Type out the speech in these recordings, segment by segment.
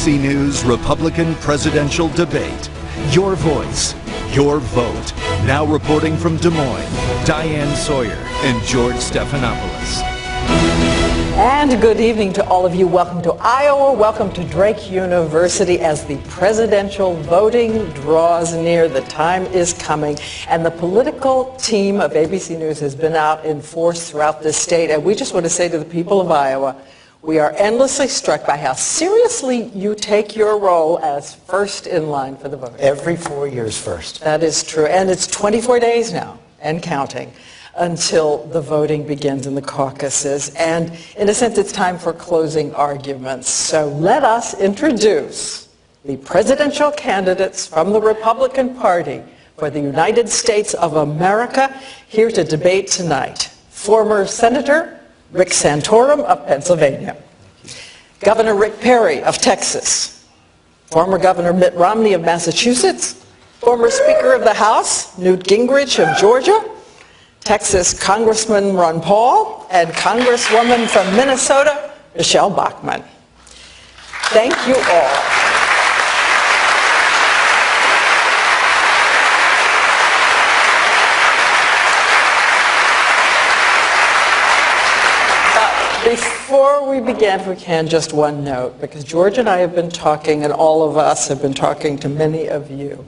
ABC News Republican presidential debate. Your voice, your vote. Now reporting from Des Moines, Diane Sawyer and George Stephanopoulos. And good evening to all of you. Welcome to Iowa. Welcome to Drake University as the presidential voting draws near. The time is coming. And the political team of ABC News has been out in force throughout this state. And we just want to say to the people of Iowa, we are endlessly struck by how seriously you take your role as first in line for the vote. Every 4 years first. That is true. And it's 24 days now and counting until the voting begins in the caucuses. And in a sense, it's time for closing arguments. So let us introduce the presidential candidates from the Republican Party for the United States of America here to debate tonight. Former Senator Rick Santorum of Pennsylvania. Governor Rick Perry of Texas. Former Governor Mitt Romney of Massachusetts. Former Speaker of the House Newt Gingrich of Georgia. Texas Congressman Ron Paul, and Congresswoman from Minnesota, Michelle Bachmann. Thank you all. Before we begin, if we can, just one note, because George and I have been talking, and all of us have been talking to many of you,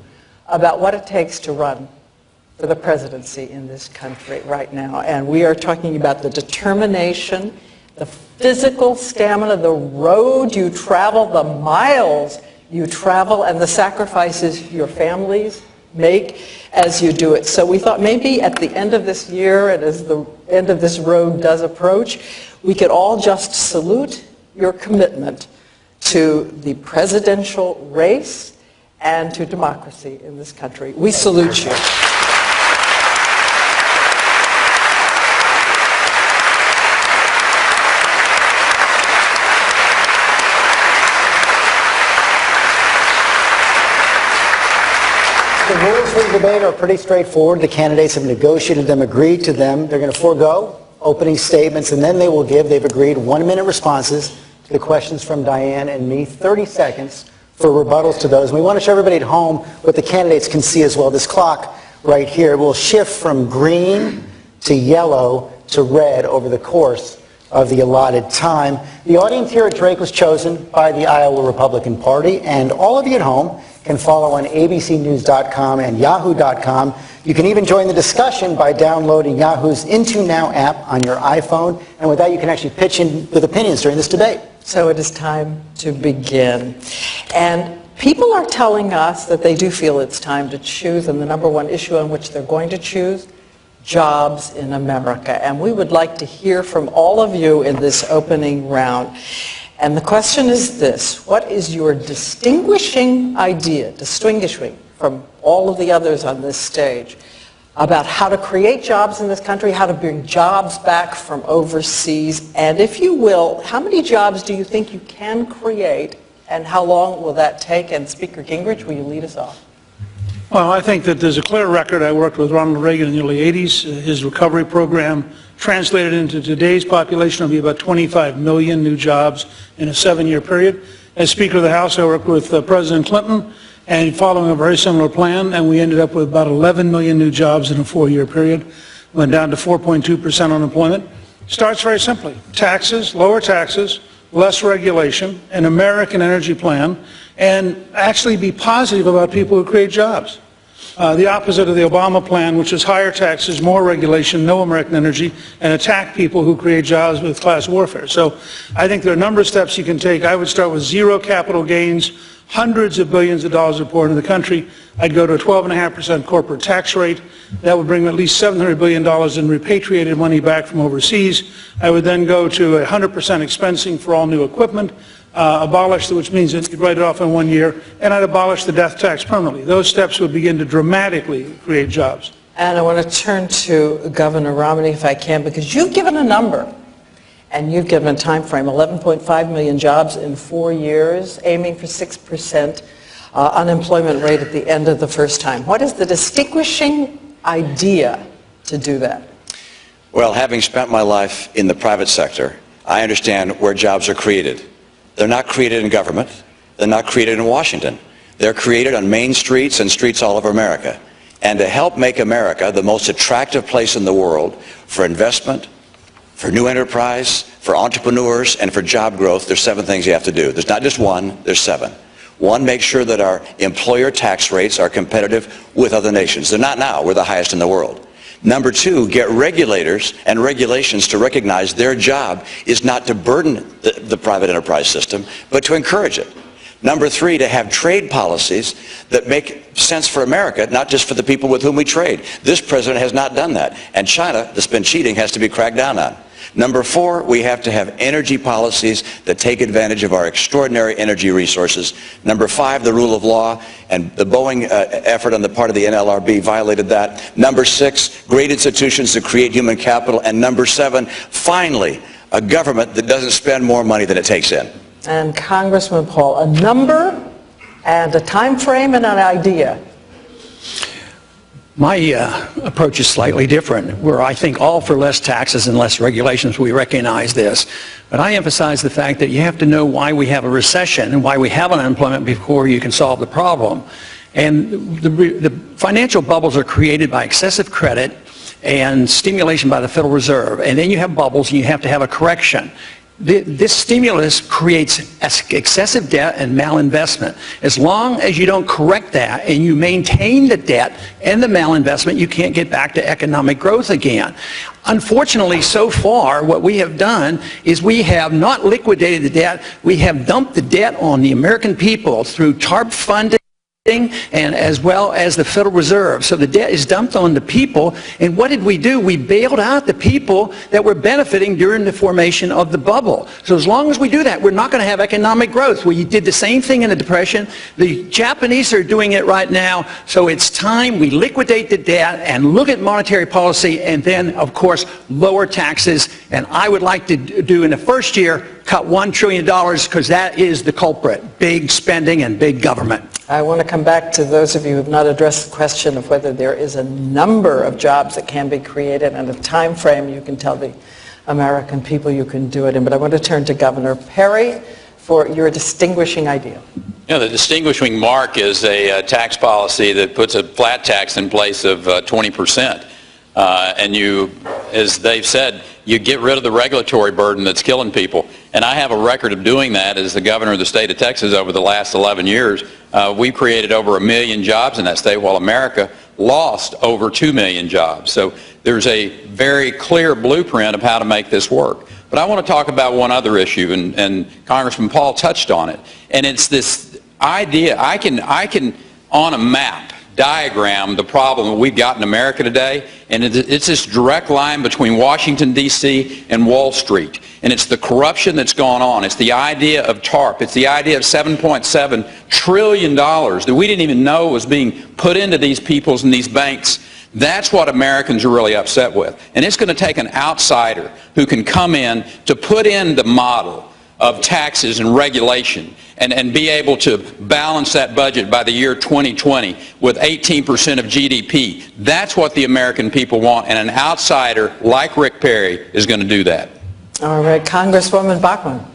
about what it takes to run for the presidency in this country right now. And we are talking about the determination, the physical stamina, the road you travel, the miles you travel, and the sacrifices your families make as you do it. So we thought maybe at the end of this year, and as the end of this road does approach, we could all just salute your commitment to the presidential race and to democracy in this country. We salute you. The rules for the debate are pretty straightforward. The candidates have negotiated them, agreed to them. They're going to forego opening statements, and then they've agreed 1-minute responses to the questions from Diane and me, 30 seconds for rebuttals to those. And we want to show everybody at home what the candidates can see as well. This clock right here will shift from green to yellow to red over the course of the allotted time. The audience here at Drake was chosen by the Iowa Republican Party, and all of you at home can follow on abcnews.com and yahoo.com. You can even join the discussion by downloading Yahoo's Into Now app on your iPhone, and with that you can actually pitch in with opinions during this debate. So it is time to begin. And people are telling us that they do feel it's time to choose, and the number one issue on which they're going to choose, jobs in America. And we would like to hear from all of you in this opening round. And the question is this: what is your distinguishing idea, distinguishing from all of the others on this stage, about how to create jobs in this country, how to bring jobs back from overseas, and if you will, how many jobs do you think you can create, and how long will that take? And Speaker Gingrich, will you lead us off? Well, I think that there's a clear record. I worked with Ronald Reagan in the early 80s. His recovery program translated into today's population will be about 25 million new jobs in a 7-year period. As Speaker of the House, I worked with President Clinton, and following a very similar plan, and we ended up with about 11 million new jobs in a 4-year period. Went down to 4.2% unemployment. Starts very simply: taxes, lower taxes, less regulation, an American energy plan, and actually be positive about people who create jobs. The opposite of the Obama plan, which is higher taxes, more regulation, no American energy, and attack people who create jobs with class warfare. So I think there are a number of steps you can take. I would start with zero capital gains. Hundreds of billions of dollars are poured into the country. I'd go to a 12.5% corporate tax rate. That would bring at least $700 billion in repatriated money back from overseas. I would then go to 100% expensing for all new equipment, which means that you'd write it off in 1 year, and I'd abolish the death tax permanently. Those steps would begin to dramatically create jobs. And I want to turn to Governor Romney, if I can, because you've given a number. And you've given a time frame, 11.5 million jobs in 4 years, aiming for 6% unemployment rate at the end of the first time. What is the distinguishing idea to do that? Well, having spent my life in the private sector, I understand where jobs are created. They're not created in government. they're not created in Washington. They're created on main streets and streets all over America. And to help make America the most attractive place in the world for investment, for new enterprise, for entrepreneurs, and for job growth, there's 7 things you have to do. There's not just one, there's 7. 1, make sure that our employer tax rates are competitive with other nations. They're not now. We're the highest in the world. Number 2, get regulators and regulations to recognize their job is not to burden the private enterprise system, but to encourage it. Number 3, to have trade policies that make sense for America, not just for the people with whom we trade. This president has not done that. And China, that's been cheating, has to be cracked down on. Number 4, we have to have energy policies that take advantage of our extraordinary energy resources. Number 5, the rule of law, and the Boeing effort on the part of the NLRB violated that. Number 6, great institutions that create human capital. And number 7, finally, a government that doesn't spend more money than it takes in. And Congressman Paul, a number and a time frame and an idea. My approach is slightly different, where I think all for less taxes and less regulations. We recognize this. But I emphasize the fact that you have to know why we have a recession and why we have unemployment before you can solve the problem. And the financial bubbles are created by excessive credit and stimulation by the Federal Reserve. And then you have bubbles and you have to have a correction. This stimulus creates excessive debt and malinvestment. As long as you don't correct that and you maintain the debt and the malinvestment, you can't get back to economic growth again. Unfortunately, so far, what we have done is we have not liquidated the debt. We have dumped the debt on the American people through TARP funding and as well as the Federal Reserve. So the debt is dumped on the people. And what did we do? We bailed out the people that were benefiting during the formation of the bubble. So as long as we do that, we're not going to have economic growth. We did the same thing in the Depression. The Japanese are doing it right now. So it's time we liquidate the debt and look at monetary policy and then, of course, lower taxes. And I would like to do in the first year, cut $1 trillion because that is the culprit, big spending and big government. I want to come back to those of you who have not addressed the question of whether there is a number of jobs that can be created and a time frame you can tell the American people you can do it in. But I want to turn to Governor Perry for your distinguishing idea. You know, the distinguishing mark is a tax policy that puts a flat tax in place of 20%. And you, as they've said, you get rid of the regulatory burden that's killing people. And I have a record of doing that as the governor of the state of Texas over the last 11 years. We've created over 1 million jobs in that state, while America lost over 2 million jobs. So there's a very clear blueprint of how to make this work. But I want to talk about one other issue, and Congressman Paul touched on it. And it's this idea, I can on a map, diagram the problem that we've got in America today, and it's this direct line between Washington, D.C. and Wall Street. And it's the corruption that's gone on. It's the idea of TARP. It's the idea of $7.7 trillion that we didn't even know was being put into these peoples and these banks. That's what Americans are really upset with. And it's going to take an outsider who can come in to put in the model of taxes and regulation and be able to balance that budget by the year 2020 with 18% of GDP. That's what the American people want, and an outsider like Rick Perry is going to do that. All right, Congresswoman Bachmann.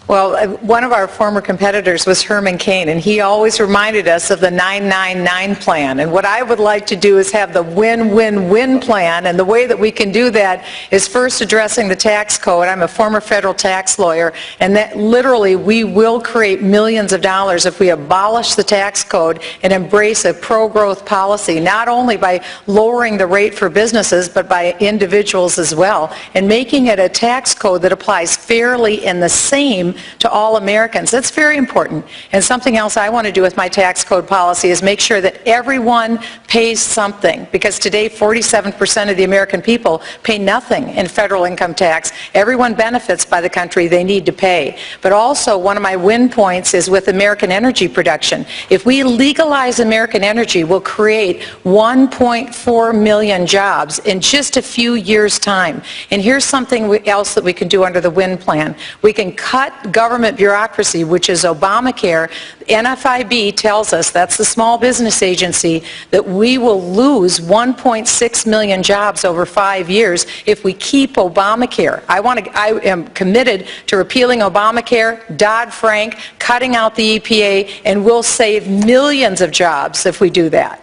Well, one of our former competitors was Herman Cain, and he always reminded us of the 999 plan. And what I would like to do is have the win-win-win plan, and the way that we can do that is first addressing the tax code. I'm a former federal tax lawyer, and that literally we will create millions of dollars if we abolish the tax code and embrace a pro-growth policy, not only by lowering the rate for businesses, but by individuals as well, and making it a tax code that applies fairly and the same to all Americans. That's very important. And something else I want to do with my tax code policy is make sure that everyone pays something, because today 47% of the American people pay nothing in federal income tax. Everyone benefits by the country they need to pay. But also one of my win points is with American energy production. If we legalize American energy, we'll create 1.4 million jobs in just a few years' time. And here's something else that we can do under the WIN plan. We can cut government bureaucracy, which is Obamacare, NFIB tells us, that's the Small Business Agency, that we will lose 1.6 million jobs over 5 years if we keep Obamacare. I am committed to repealing Obamacare, Dodd-Frank, cutting out the EPA, and we'll save millions of jobs if we do that.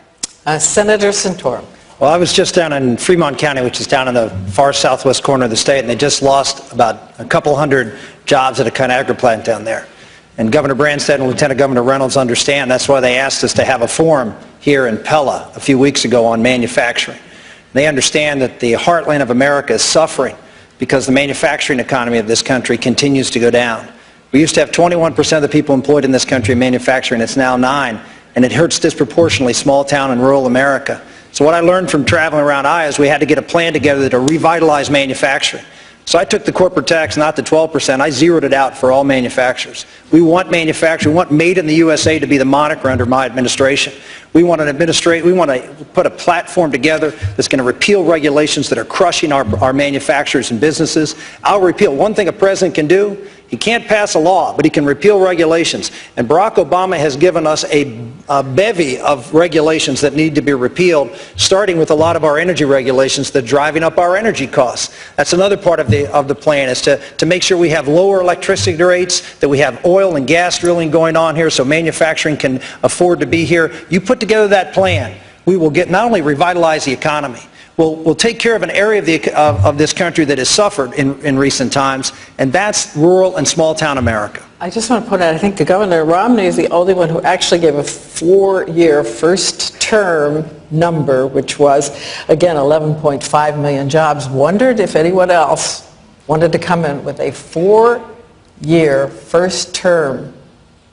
Senator Santorum. Well, I was just down in Fremont County, which is down in the far southwest corner of the state, and they just lost about a couple hundred jobs at a Conagra plant down there. And Governor Branstad and Lieutenant Governor Reynolds understand. That's why they asked us to have a forum here in Pella a few weeks ago on manufacturing. They understand that the heartland of America is suffering because the manufacturing economy of this country continues to go down. We used to have 21% of the people employed in this country in manufacturing. It's now 9%, and it hurts disproportionately small town and rural America. So what I learned from traveling around Iowa is we had to get a plan together to revitalize manufacturing. So I took the corporate tax, not the 12%, I zeroed it out for all manufacturers. We want manufacturing, we want Made in the USA to be the moniker under my administration. We want to put a platform together that's going to repeal regulations that are crushing our manufacturers and businesses. I'll repeal. One thing a president can do, he can't pass a law, but he can repeal regulations. And Barack Obama has given us a bevy of regulations that need to be repealed, starting with a lot of our energy regulations that are driving up our energy costs. That's another part of the plan, is to make sure we have lower electricity rates, that we have oil and gas drilling going on here so manufacturing can afford to be here. You put together that plan, we will not only revitalize the economy, we'll take care of an area of this country that has suffered in recent times, and that's rural and small town America. I just want to point out, I think Governor Romney is the only one who actually gave a 4-year first term number, which was, again, 11.5 million jobs. Wondered if anyone else wanted to come in with a 4-year first term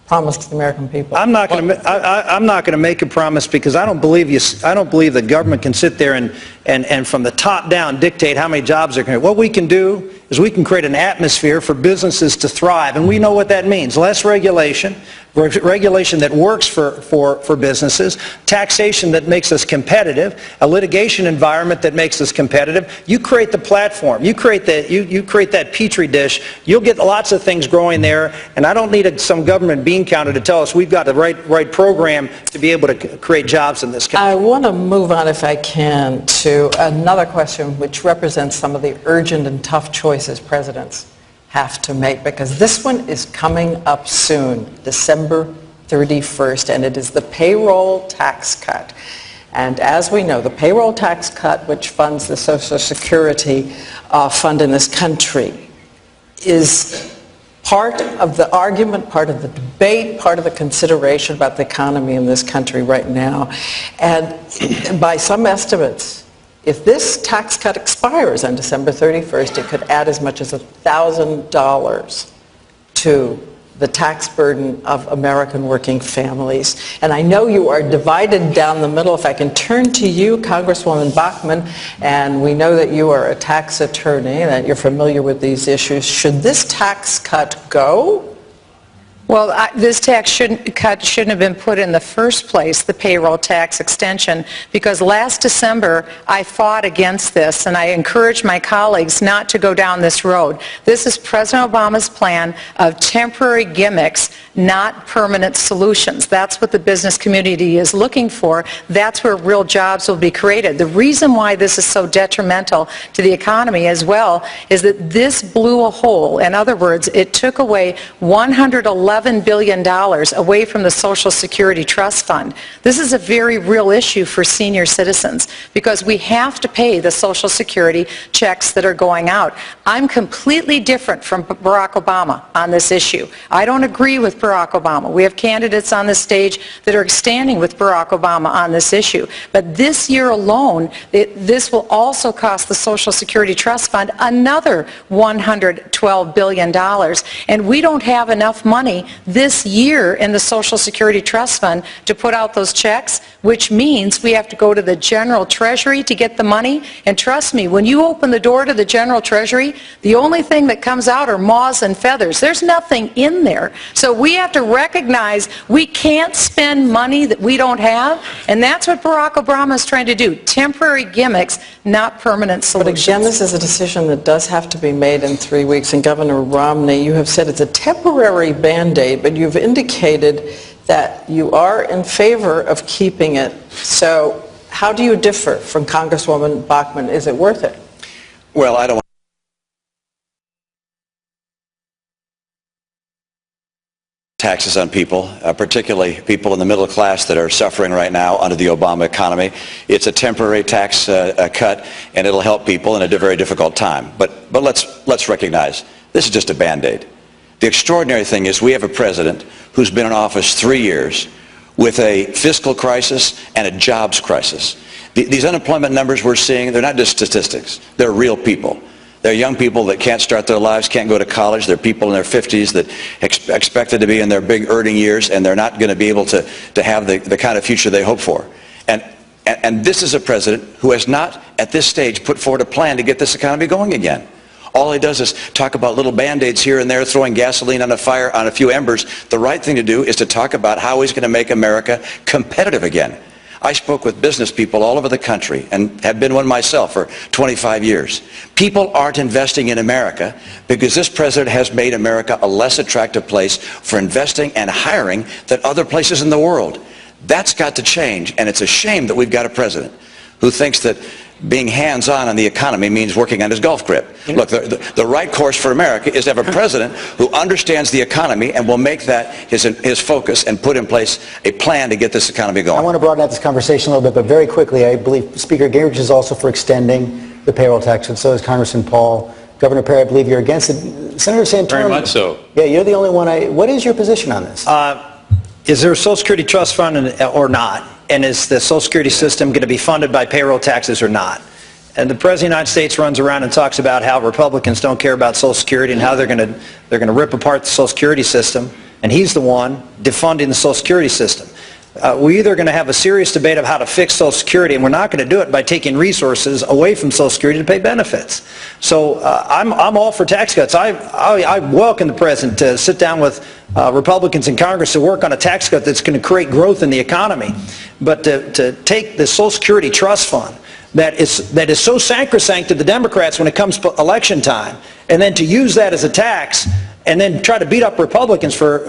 promise to the American people. I'm not going to make a promise, because I don't believe the government can sit there and from the top down dictate how many jobs they're going to. What we can do is we can create an atmosphere for businesses to thrive, and we know what that means. Less regulation, regulation that works for businesses, taxation that makes us competitive, a litigation environment that makes us competitive. You create the platform, you create that petri dish, you'll get lots of things growing there, and I don't need some government bean counter to tell us we've got the right program to be able to create jobs in this country. I want to move on, if I can, to another question which represents some of the urgent and tough choices presidents have to make, because this one is coming up soon, December 31st, and it is the payroll tax cut. And as we know, the payroll tax cut, which funds the Social Security fund in this country, is part of the argument, part of the debate, part of the consideration about the economy in this country right now. And by some estimates, if this tax cut expires on December 31st, it could add as much as $1,000 to the tax burden of American working families. And I know you are divided down the middle. If I can turn to you, Congresswoman Bachmann, and we know that you are a tax attorney, that you're familiar with these issues. Should this tax cut go? Well, this tax cut shouldn't have been put in the first place, the payroll tax extension, because last December I fought against this, and I encouraged my colleagues not to go down this road. This is President Obama's plan of temporary gimmicks, not permanent solutions. That's what the business community is looking for. That's where real jobs will be created. The reason why this is so detrimental to the economy as well is that this blew a hole. In other words, it took away $111 billion away from the Social Security Trust Fund. This is a very real issue for senior citizens, because we have to pay the Social Security checks that are going out. I'm completely different from Barack Obama on this issue. I don't agree with Barack Obama. We have candidates on the stage that are standing with Barack Obama on this issue. But this year alone, this will also cost the Social Security Trust Fund another $112 billion. And we don't have enough money this year in the Social Security Trust Fund to put out those checks, which means we have to go to the General Treasury to get the money. And trust me, when you open the door to the General Treasury, the only thing that comes out are moths and feathers. There's nothing in there. So we have to recognize we can't spend money that we don't have, and that's what Barack Obama is trying to do. Temporary gimmicks, not permanent solutions. But again, this is a decision that does have to be made in 3 weeks. And Governor Romney, you have said it's a temporary Band-Aid, but you've indicated that you are in favor of keeping it. So how do you differ from Congresswoman Bachmann? Is it worth it? Well, I don't want taxes on people, particularly people in the middle class that are suffering right now under the Obama economy. It's a temporary tax cut, and it'll help people in a very difficult time. But let's recognize this is just a Band-Aid. The extraordinary thing is we have a president who's been in office 3 years with a fiscal crisis and a jobs crisis. These unemployment numbers we're seeing, they're not just statistics. They're real people. They're young people that can't start their lives, can't go to college. They're people in their 50s that expected to be in their big earning years, and they're not going to be able to have the kind of future they hope for. And this is a president who has not, at this stage, put forward a plan to get this economy going again. All he does is talk about little Band-Aids here and there, throwing gasoline on a fire, on a few embers. The right thing to do is to talk about how he's going to make America competitive again. I spoke with business people all over the country and have been one myself for 25 years. People aren't investing in America because this president has made America a less attractive place for investing and hiring than other places in the world. That's got to change, and it's a shame that we've got a president who thinks that being hands-on the economy means working on his golf grip. Look, the right course for America is to have a president who understands the economy and will make that his focus and put in place a plan to get this economy going. I want to broaden out this conversation a little bit, but very quickly, I believe Speaker Gingrich is also for extending the payroll tax, and so is Congressman Paul. Governor Perry, I believe you're against it. Senator Santorum. Very much so. Yeah, you're the only one. What is your position on this? Is there a Social Security trust fund or not? And is the Social Security system going to be funded by payroll taxes or not? And the President of the United States runs around and talks about how Republicans don't care about Social Security and how they're going to rip apart the Social Security system. And he's the one defunding the Social Security system. We're either going to have a serious debate of how to fix Social Security, and we're not going to do it by taking resources away from Social Security to pay benefits. So I'm all for tax cuts. I welcome the President to sit down with Republicans in Congress to work on a tax cut that's going to create growth in the economy. But to take the Social Security Trust Fund that is so sacrosanct to the Democrats when it comes to election time, and then to use that as a tax and then try to beat up Republicans for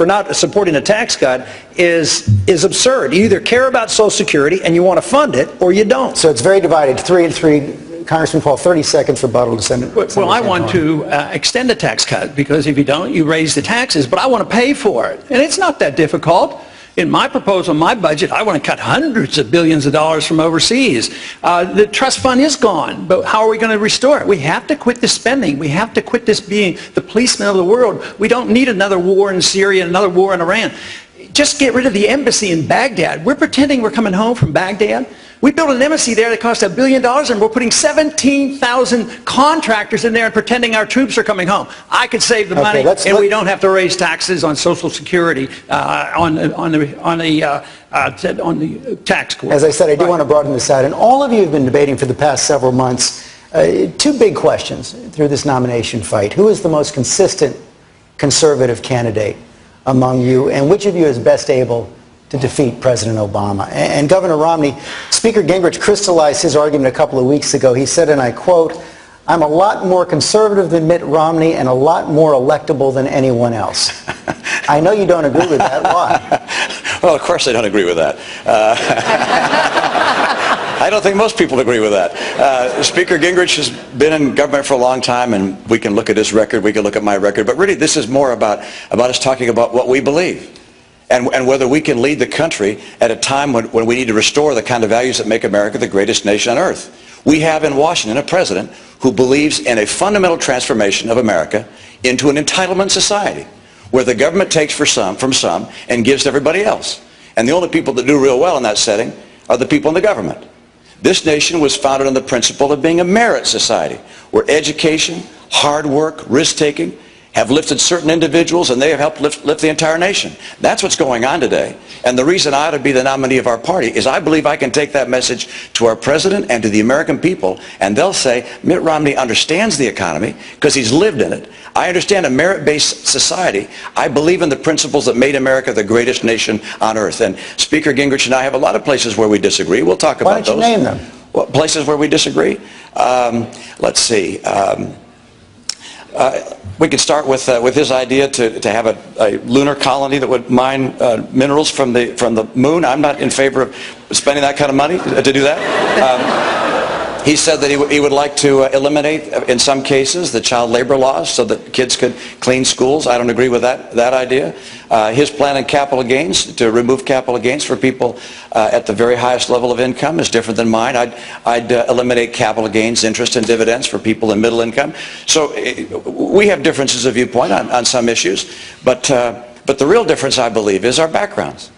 not supporting a tax cut is absurd. You either care about Social Security and you want to fund it, or you don't. So it's very divided, 3 and 3. Congressman Paul, 30 seconds rebuttal to Senator. Well, I want to extend the tax cut, because if you don't, you raise the taxes, but I want to pay for it. And it's not that difficult. In my proposal, my budget, I want to cut hundreds of billions of dollars from overseas. The trust fund is gone, but how are we going to restore it? We have to quit the spending. We have to quit this being the policeman of the world. We don't need another war in Syria, another war in Iran. Just get rid of the embassy in Baghdad. We're pretending we're coming home from Baghdad. We built an embassy there that cost $1 billion, and we're putting 17,000 contractors in there and pretending our troops are coming home. I could save the money, and we don't have to raise taxes on Social Security on the tax court. As I said, I do want to broaden this out, and all of you have been debating for the past several months 2 big questions through this nomination fight. Who is the most consistent conservative candidate among you, and which of you is best able to defeat President Obama? And Governor Romney, Speaker Gingrich crystallized his argument a couple of weeks ago. He said, and I quote, "I'm a lot more conservative than Mitt Romney and a lot more electable than anyone else." I know you don't agree with that. Why? Well, of course I don't agree with that. I don't think most people agree with that. Speaker Gingrich has been in government for a long time, and we can look at his record, we can look at my record, but really this is more about us talking about what we believe. And whether we can lead the country at a time when we need to restore the kind of values that make America the greatest nation on earth. We have in Washington a president who believes in a fundamental transformation of America into an entitlement society, where the government takes from some and gives to everybody else. And the only people that do real well in that setting are the people in the government. This nation was founded on the principle of being a merit society, where education, hard work, risk-taking have lifted certain individuals, and they have helped lift the entire nation. That's what's going on today. And the reason I ought to be the nominee of our party is I believe I can take that message to our president and to the American people, and they'll say, Mitt Romney understands the economy because he's lived in it. I understand a merit-based society. I believe in the principles that made America the greatest nation on earth. And Speaker Gingrich and I have a lot of places where we disagree. We'll talk about those. Why don't you name them? Well, places where we disagree? Let's see. We could start with his idea to have a lunar colony that would mine minerals from the moon. I'm not in favor of spending that kind of money to do that. He said that he would like to eliminate, in some cases, the child labor laws so that kids could clean schools. I don't agree with that idea. His plan on capital gains, to remove capital gains for people at the very highest level of income, is different than mine. I'd eliminate capital gains, interest, and dividends for people in middle income. So we have differences of viewpoint on some issues, but the real difference, I believe, is our backgrounds.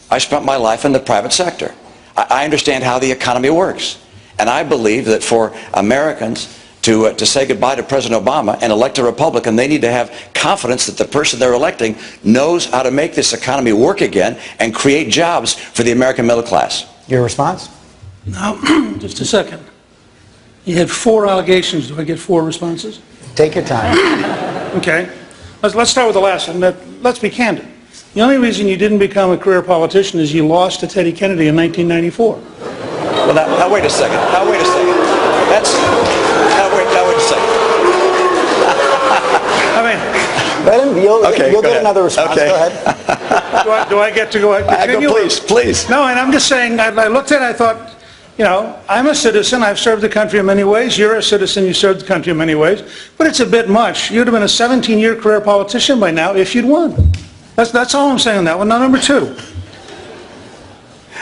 I spent my life in the private sector. I understand how the economy works. And I believe that for Americans to say goodbye to President Obama and elect a Republican, they need to have confidence that the person they're electing knows how to make this economy work again and create jobs for the American middle class. Your response? Now, just a second. You had 4 allegations. Do I get 4 responses? Take your time. Okay. Let's start with the last one. Let's be candid. The only reason you didn't become a career politician is you lost to Teddy Kennedy in 1994. Well, now wait a second. Now wait a second. Now wait a second. I mean, Let him, you'll get another response. Okay. Go ahead. do I get to go ahead? Continue? Please. No, and I'm just saying, I looked at it, I thought, you know, I'm a citizen, I've served the country in many ways, you're a citizen, you served the country in many ways, but it's a bit much. You'd have been a 17-year career politician by now if you'd won. That's all I'm saying on that one. Now, number 2.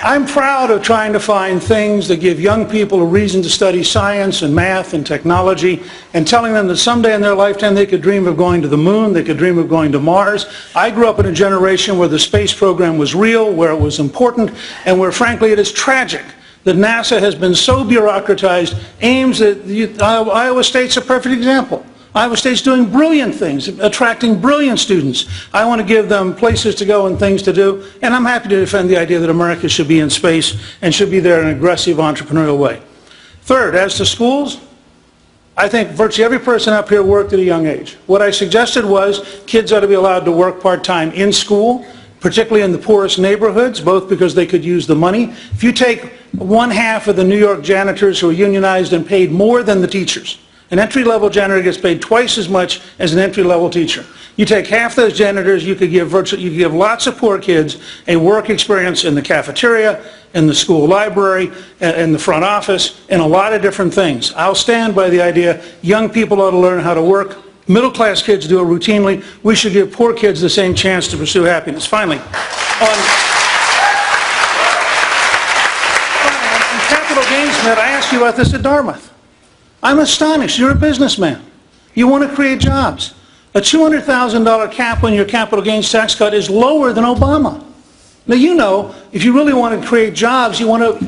I'm proud of trying to find things that give young people a reason to study science and math and technology, and telling them that someday in their lifetime they could dream of going to the moon, they could dream of going to Mars. I grew up in a generation where the space program was real, where it was important, and where frankly it is tragic that NASA has been so bureaucratized. Ames at Iowa State's a perfect example. Iowa State's doing brilliant things, attracting brilliant students. I want to give them places to go and things to do, and I'm happy to defend the idea that America should be in space and should be there in an aggressive entrepreneurial way. Third, as to schools, I think virtually every person up here worked at a young age. What I suggested was kids ought to be allowed to work part-time in school, particularly in the poorest neighborhoods, both because they could use the money. If you take 1/2 of the New York janitors who are unionized and paid more than the teachers, an entry-level janitor gets paid twice as much as an entry-level teacher. You take half those janitors, you could give lots of poor kids a work experience in the cafeteria, in the school library, in the front office, in a lot of different things. I'll stand by the idea young people ought to learn how to work. Middle-class kids do it routinely. We should give poor kids the same chance to pursue happiness. Finally, on capital gains, Matt, I asked you about this at Dartmouth. I'm astonished. You're a businessman. You want to create jobs. A $200,000 cap on your capital gains tax cut is lower than Obama. Now, you know, if you really want to create jobs, you want to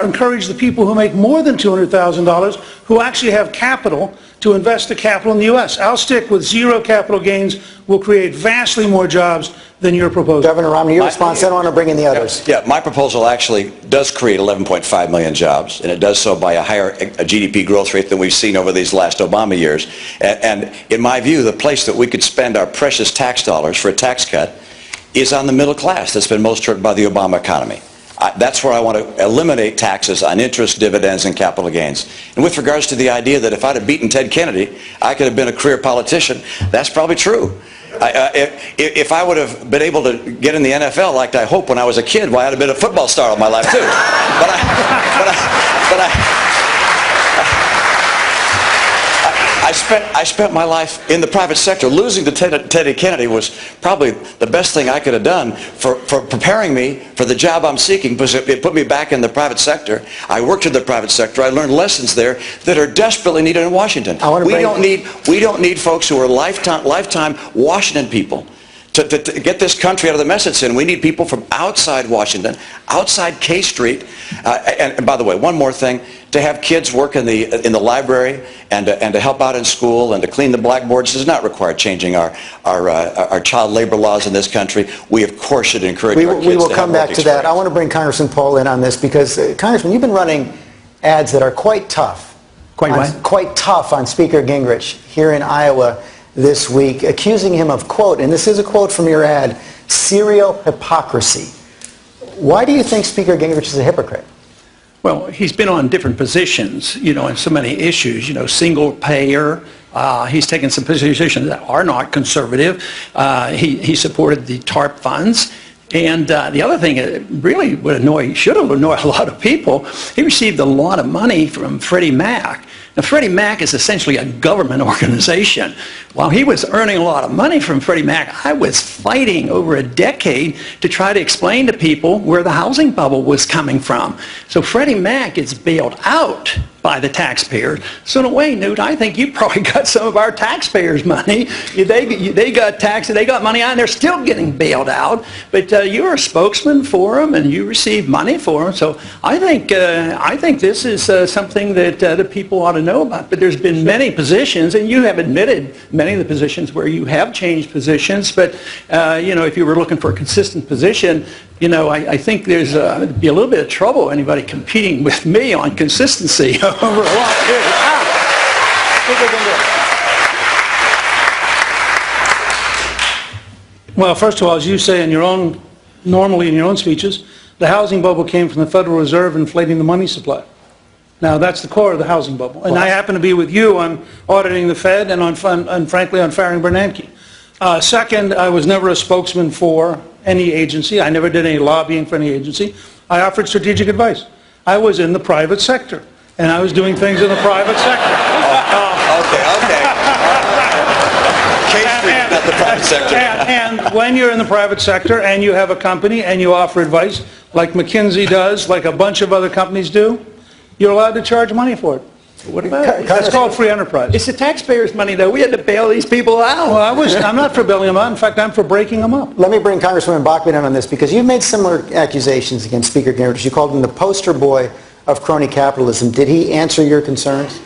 encourage the people who make more than $200,000 who actually have capital to invest the capital in the U.S. I'll stick with 0 capital gains. Will create vastly more jobs than your proposal. Governor Romney, your response, then I want to bring in the others. Yeah, my proposal actually does create 11.5 million jobs, and it does so by a higher GDP growth rate than we've seen over these last Obama years. And in my view, the place that we could spend our precious tax dollars for a tax cut is on the middle class that's been most hurt by the Obama economy. That's where I want to eliminate taxes on interest, dividends, and capital gains. And with regards to the idea that if I'd have beaten Ted Kennedy, I could have been a career politician, that's probably true. If I would have been able to get in the NFL like I hoped when I was a kid, well, I'd have been a football star all my life too. I spent my life in the private sector. Losing to Teddy Kennedy was probably the best thing I could have done for preparing me for the job I'm seeking, because it put me back in the private sector. I worked in the private sector. I learned lessons there that are desperately needed in Washington. We don't need folks who are lifetime Washington people to get this country out of the mess it's in. We need people from outside Washington, outside K Street. And by the way, one more thing, to have kids work in the library and to help out in school and to clean the blackboards does not require changing our child labor laws in this country. We, of course, should encourage our kids to have work experience. We will come back to that. I want to bring Congressman Paul in on this because, Congressman, you've been running ads that are quite tough. Quite tough on Speaker Gingrich here in Iowa this week, accusing him of, quote, and this is a quote from your ad, serial hypocrisy. Why do you think Speaker Gingrich is a hypocrite? Well, he's been on different positions, in so many issues, single payer. He's taken some positions that are not conservative. He supported the TARP funds. And the other thing that really should have annoyed a lot of people, he received a lot of money from Freddie Mac. Now, Freddie Mac is essentially a government organization. While he was earning a lot of money from Freddie Mac, I was fighting over a decade to try to explain to people where the housing bubble was coming from. So Freddie Mac is bailed out by the taxpayers. So in a way, Newt, I think you probably got some of our taxpayers' money. They got taxes, they got money out, and they're still getting bailed out. But you're a spokesman for them, and you receive money for them. So I think this is something that the people ought to know about. But there's been many positions, and you have admitted many of the positions where you have changed positions. But if you were looking for a consistent position, I think there's be a little bit of trouble anybody competing with me on consistency over a long period of time. Well, first of all, as you say normally in your own speeches, the housing bubble came from the Federal Reserve inflating the money supply. Now, that's the core of the housing bubble. And I happen to be with you on auditing the Fed and frankly, on firing Bernanke. Second, I was never a spokesman for any agency. I never did any lobbying for any agency. I offered strategic advice. I was in the private sector, and I was doing things in the private sector. Okay. K Street, not the private sector. And when you're in the private sector and you have a company and you offer advice, like McKinsey does, like a bunch of other companies do, you're allowed to charge money for it. What about it? That's called free enterprise. It's the taxpayers' money, though. We had to bail these people out. Well, I'm not for bailing them out. In fact, I'm for breaking them up. Let me bring Congresswoman Bachmann in on this because you've made similar accusations against Speaker Gingrich. You called him the poster boy of crony capitalism. Did he answer your concerns?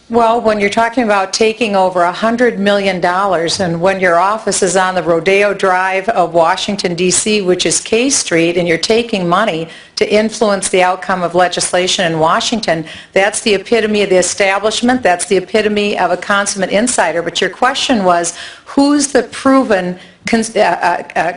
Well, when you're talking about taking over $100 million and when your office is on the Rodeo Drive of Washington, D.C., which is K Street, and you're taking money to influence the outcome of legislation in Washington, that's the epitome of the establishment. That's the epitome of a consummate insider. But your question was, who's the proven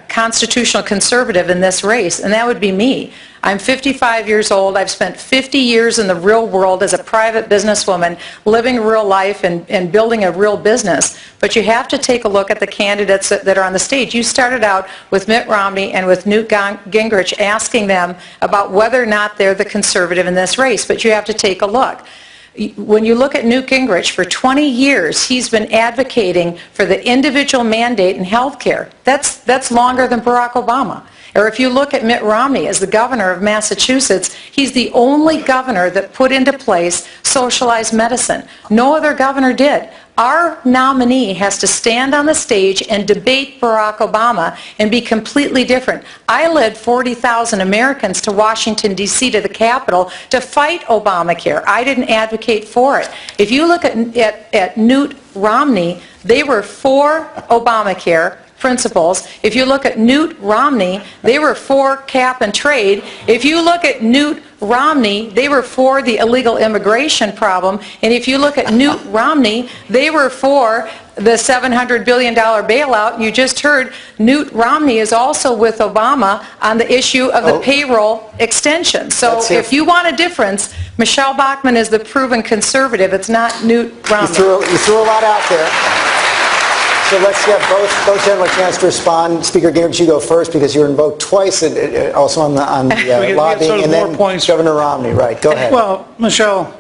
constitutional conservative in this race? And that would be me. I'm 55 years old. I've spent 50 years in the real world as a private businesswoman, living real life and building a real business. But you have to take a look at the candidates that are on the stage. You started out with Mitt Romney and with Newt Gingrich asking them about whether or not they're the conservative in this race. But you have to take a look. When you look at Newt Gingrich, for 20 years, he's been advocating for the individual mandate in health care. That's longer than Barack Obama. Or if you look at Mitt Romney as the governor of Massachusetts, he's the only governor that put into place socialized medicine. No other governor did. Our nominee has to stand on the stage and debate Barack Obama and be completely different. I led 40,000 Americans to Washington, D.C., to the Capitol to fight Obamacare. I didn't advocate for it. If you look at Newt Romney, they were for Obamacare principles. If you look at Newt Romney, they were for cap and trade. If you look at Newt Romney, they were for the illegal immigration problem. And if you look at Newt Romney, they were for the $700 billion bailout. You just heard Newt Romney is also with Obama on the issue of the payroll extension. So if you want a difference, Michelle Bachmann is the proven conservative. It's not Newt Romney. You threw a lot out there. So let's give both gentlemen a chance to respond. Speaker Gingrich, you go first because you were invoked twice, also on the lobbying, and then Governor Romney. Right, go ahead. Well, Michelle,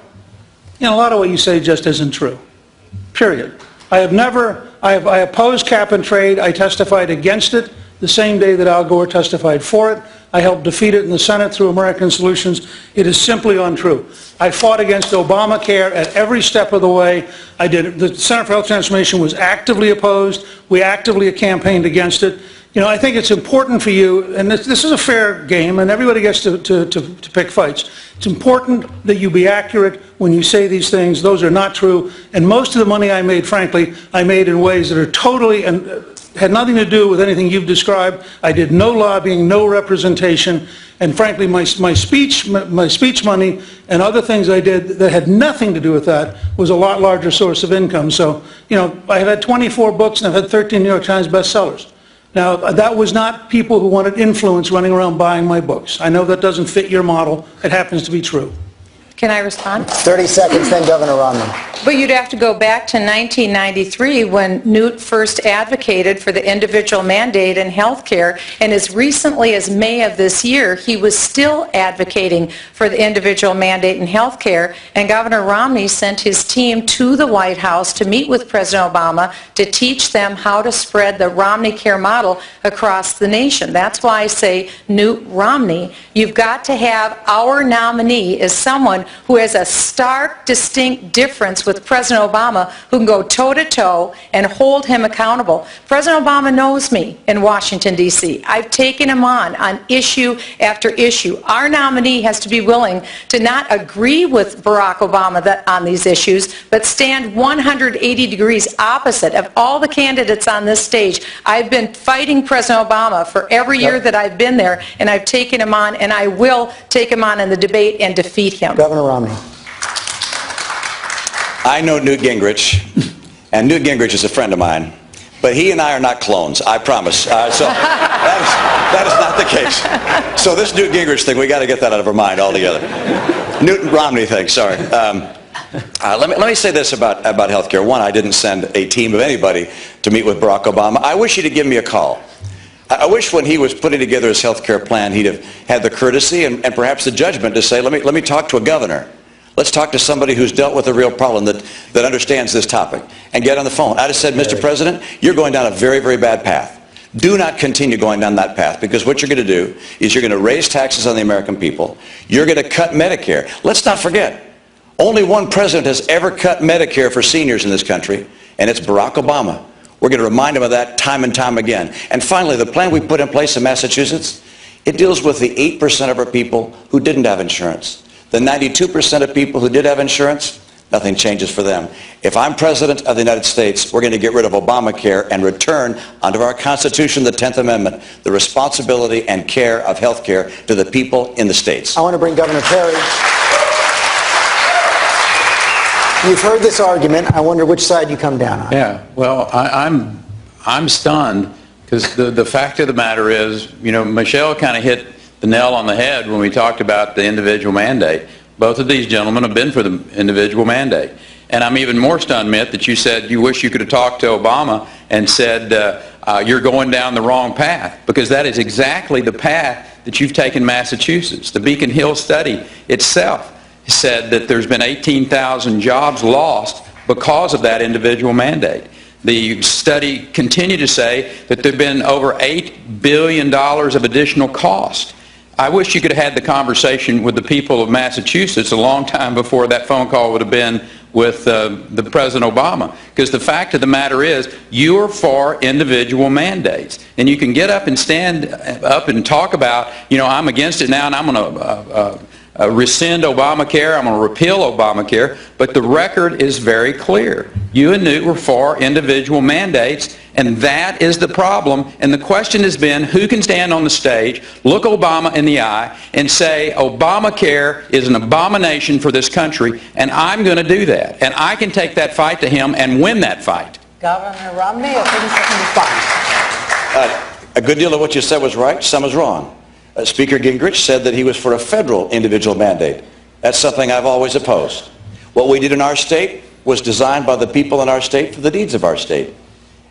a lot of what you say just isn't true. Period. I oppose cap and trade. I testified against it the same day that Al Gore testified for it. I helped defeat it in the Senate through American Solutions. It is simply untrue. I fought against Obamacare at every step of the way. I did. The Center for Health Transformation was actively opposed. We actively campaigned against it. You know, I think it's important for you, and this is a fair game, and everybody gets to pick fights. It's important that you be accurate when you say these things. Those are not true. And most of the money I made, frankly, I made in ways that are totally and had nothing to do with anything you've described. I did no lobbying, no representation, and frankly, my speech money and other things I did that had nothing to do with that was a lot larger source of income. So, you know, I've had 24 books and I've had 13 New York Times bestsellers. Now, that was not people who wanted influence running around buying my books. I know that doesn't fit your model. It happens to be true. Can I respond? 30 seconds, then Governor Romney. But you'd have to go back to 1993 when Newt first advocated for the individual mandate in health care, and as recently as May of this year, he was still advocating for the individual mandate in health care, and Governor Romney sent his team to the White House to meet with President Obama to teach them how to spread the Romney Care model across the nation. That's why I say Newt Romney. You've got to have our nominee as someone who has a stark, distinct difference with President Obama, who can go toe-to-toe and hold him accountable. President Obama knows me in Washington, D.C. I've taken him on issue after issue. Our nominee has to be willing to not agree with Barack Obama on these issues, but stand 180 degrees opposite of all the candidates on this stage. I've been fighting President Obama for every year that I've been there, and I've taken him on, and I will take him on in the debate and defeat him. Governor Romney. I know Newt Gingrich, and Newt Gingrich is a friend of mine, but he and I are not clones, I promise. So that is not the case. So this Newt Gingrich thing, we got to get that out of our mind altogether. Newt Romney thing, sorry. Let me say this about health care. One, I didn't send a team of anybody to meet with Barack Obama. I wish he'd have given me a call. I wish when he was putting together his health care plan, he'd have had the courtesy and perhaps the judgment to say, let me talk to a governor. Let's talk to somebody who's dealt with a real problem that understands this topic, and get on the phone. I just said, Mr. President, you're going down a very, very bad path. Do not continue going down that path, because what you're going to do is you're going to raise taxes on the American people. You're going to cut Medicare. Let's not forget, only one president has ever cut Medicare for seniors in this country, and it's Barack Obama. We're going to remind him of that time and time again. And finally, the plan we put in place in Massachusetts, it deals with the 8% of our people who didn't have insurance. The 92% of people who did have insurance, nothing changes for them. If I'm President of the United States, we're going to get rid of Obamacare and return, under our Constitution, the 10th Amendment, the responsibility and care of health care to the people in the states. I want to bring Governor Perry. You've heard this argument. I wonder which side you come down on. Yeah, well, I'm stunned, because the fact of the matter is, you know, Michelle kind of hit the nail on the head when we talked about the individual mandate. Both of these gentlemen have been for the individual mandate. And I'm even more stunned, Mitt, that you said you wish you could have talked to Obama and said you're going down the wrong path, because that is exactly the path that you've taken Massachusetts. The Beacon Hill study itself said that there's been 18,000 jobs lost because of that individual mandate. The study continued to say that there have been over $8 billion of additional cost. I wish you could have had the conversation with the people of Massachusetts a long time before that phone call would have been with the President Obama. Because the fact of the matter is, you're for individual mandates. And you can get up and stand up and talk about, you know, I'm against it now and I'm going to rescind Obamacare, I'm going to repeal Obamacare, but the record is very clear. You and Newt were for individual mandates, and that is the problem. And the question has been, who can stand on the stage, look Obama in the eye, and say, Obamacare is an abomination for this country, and I'm going to do that. And I can take that fight to him and win that fight. Governor Romney, a 30-second response. A good deal of what you said was right, some is wrong. Speaker Gingrich said that he was for a federal individual mandate. That's something I've always opposed. What we did in our state was designed by the people in our state for the needs of our state.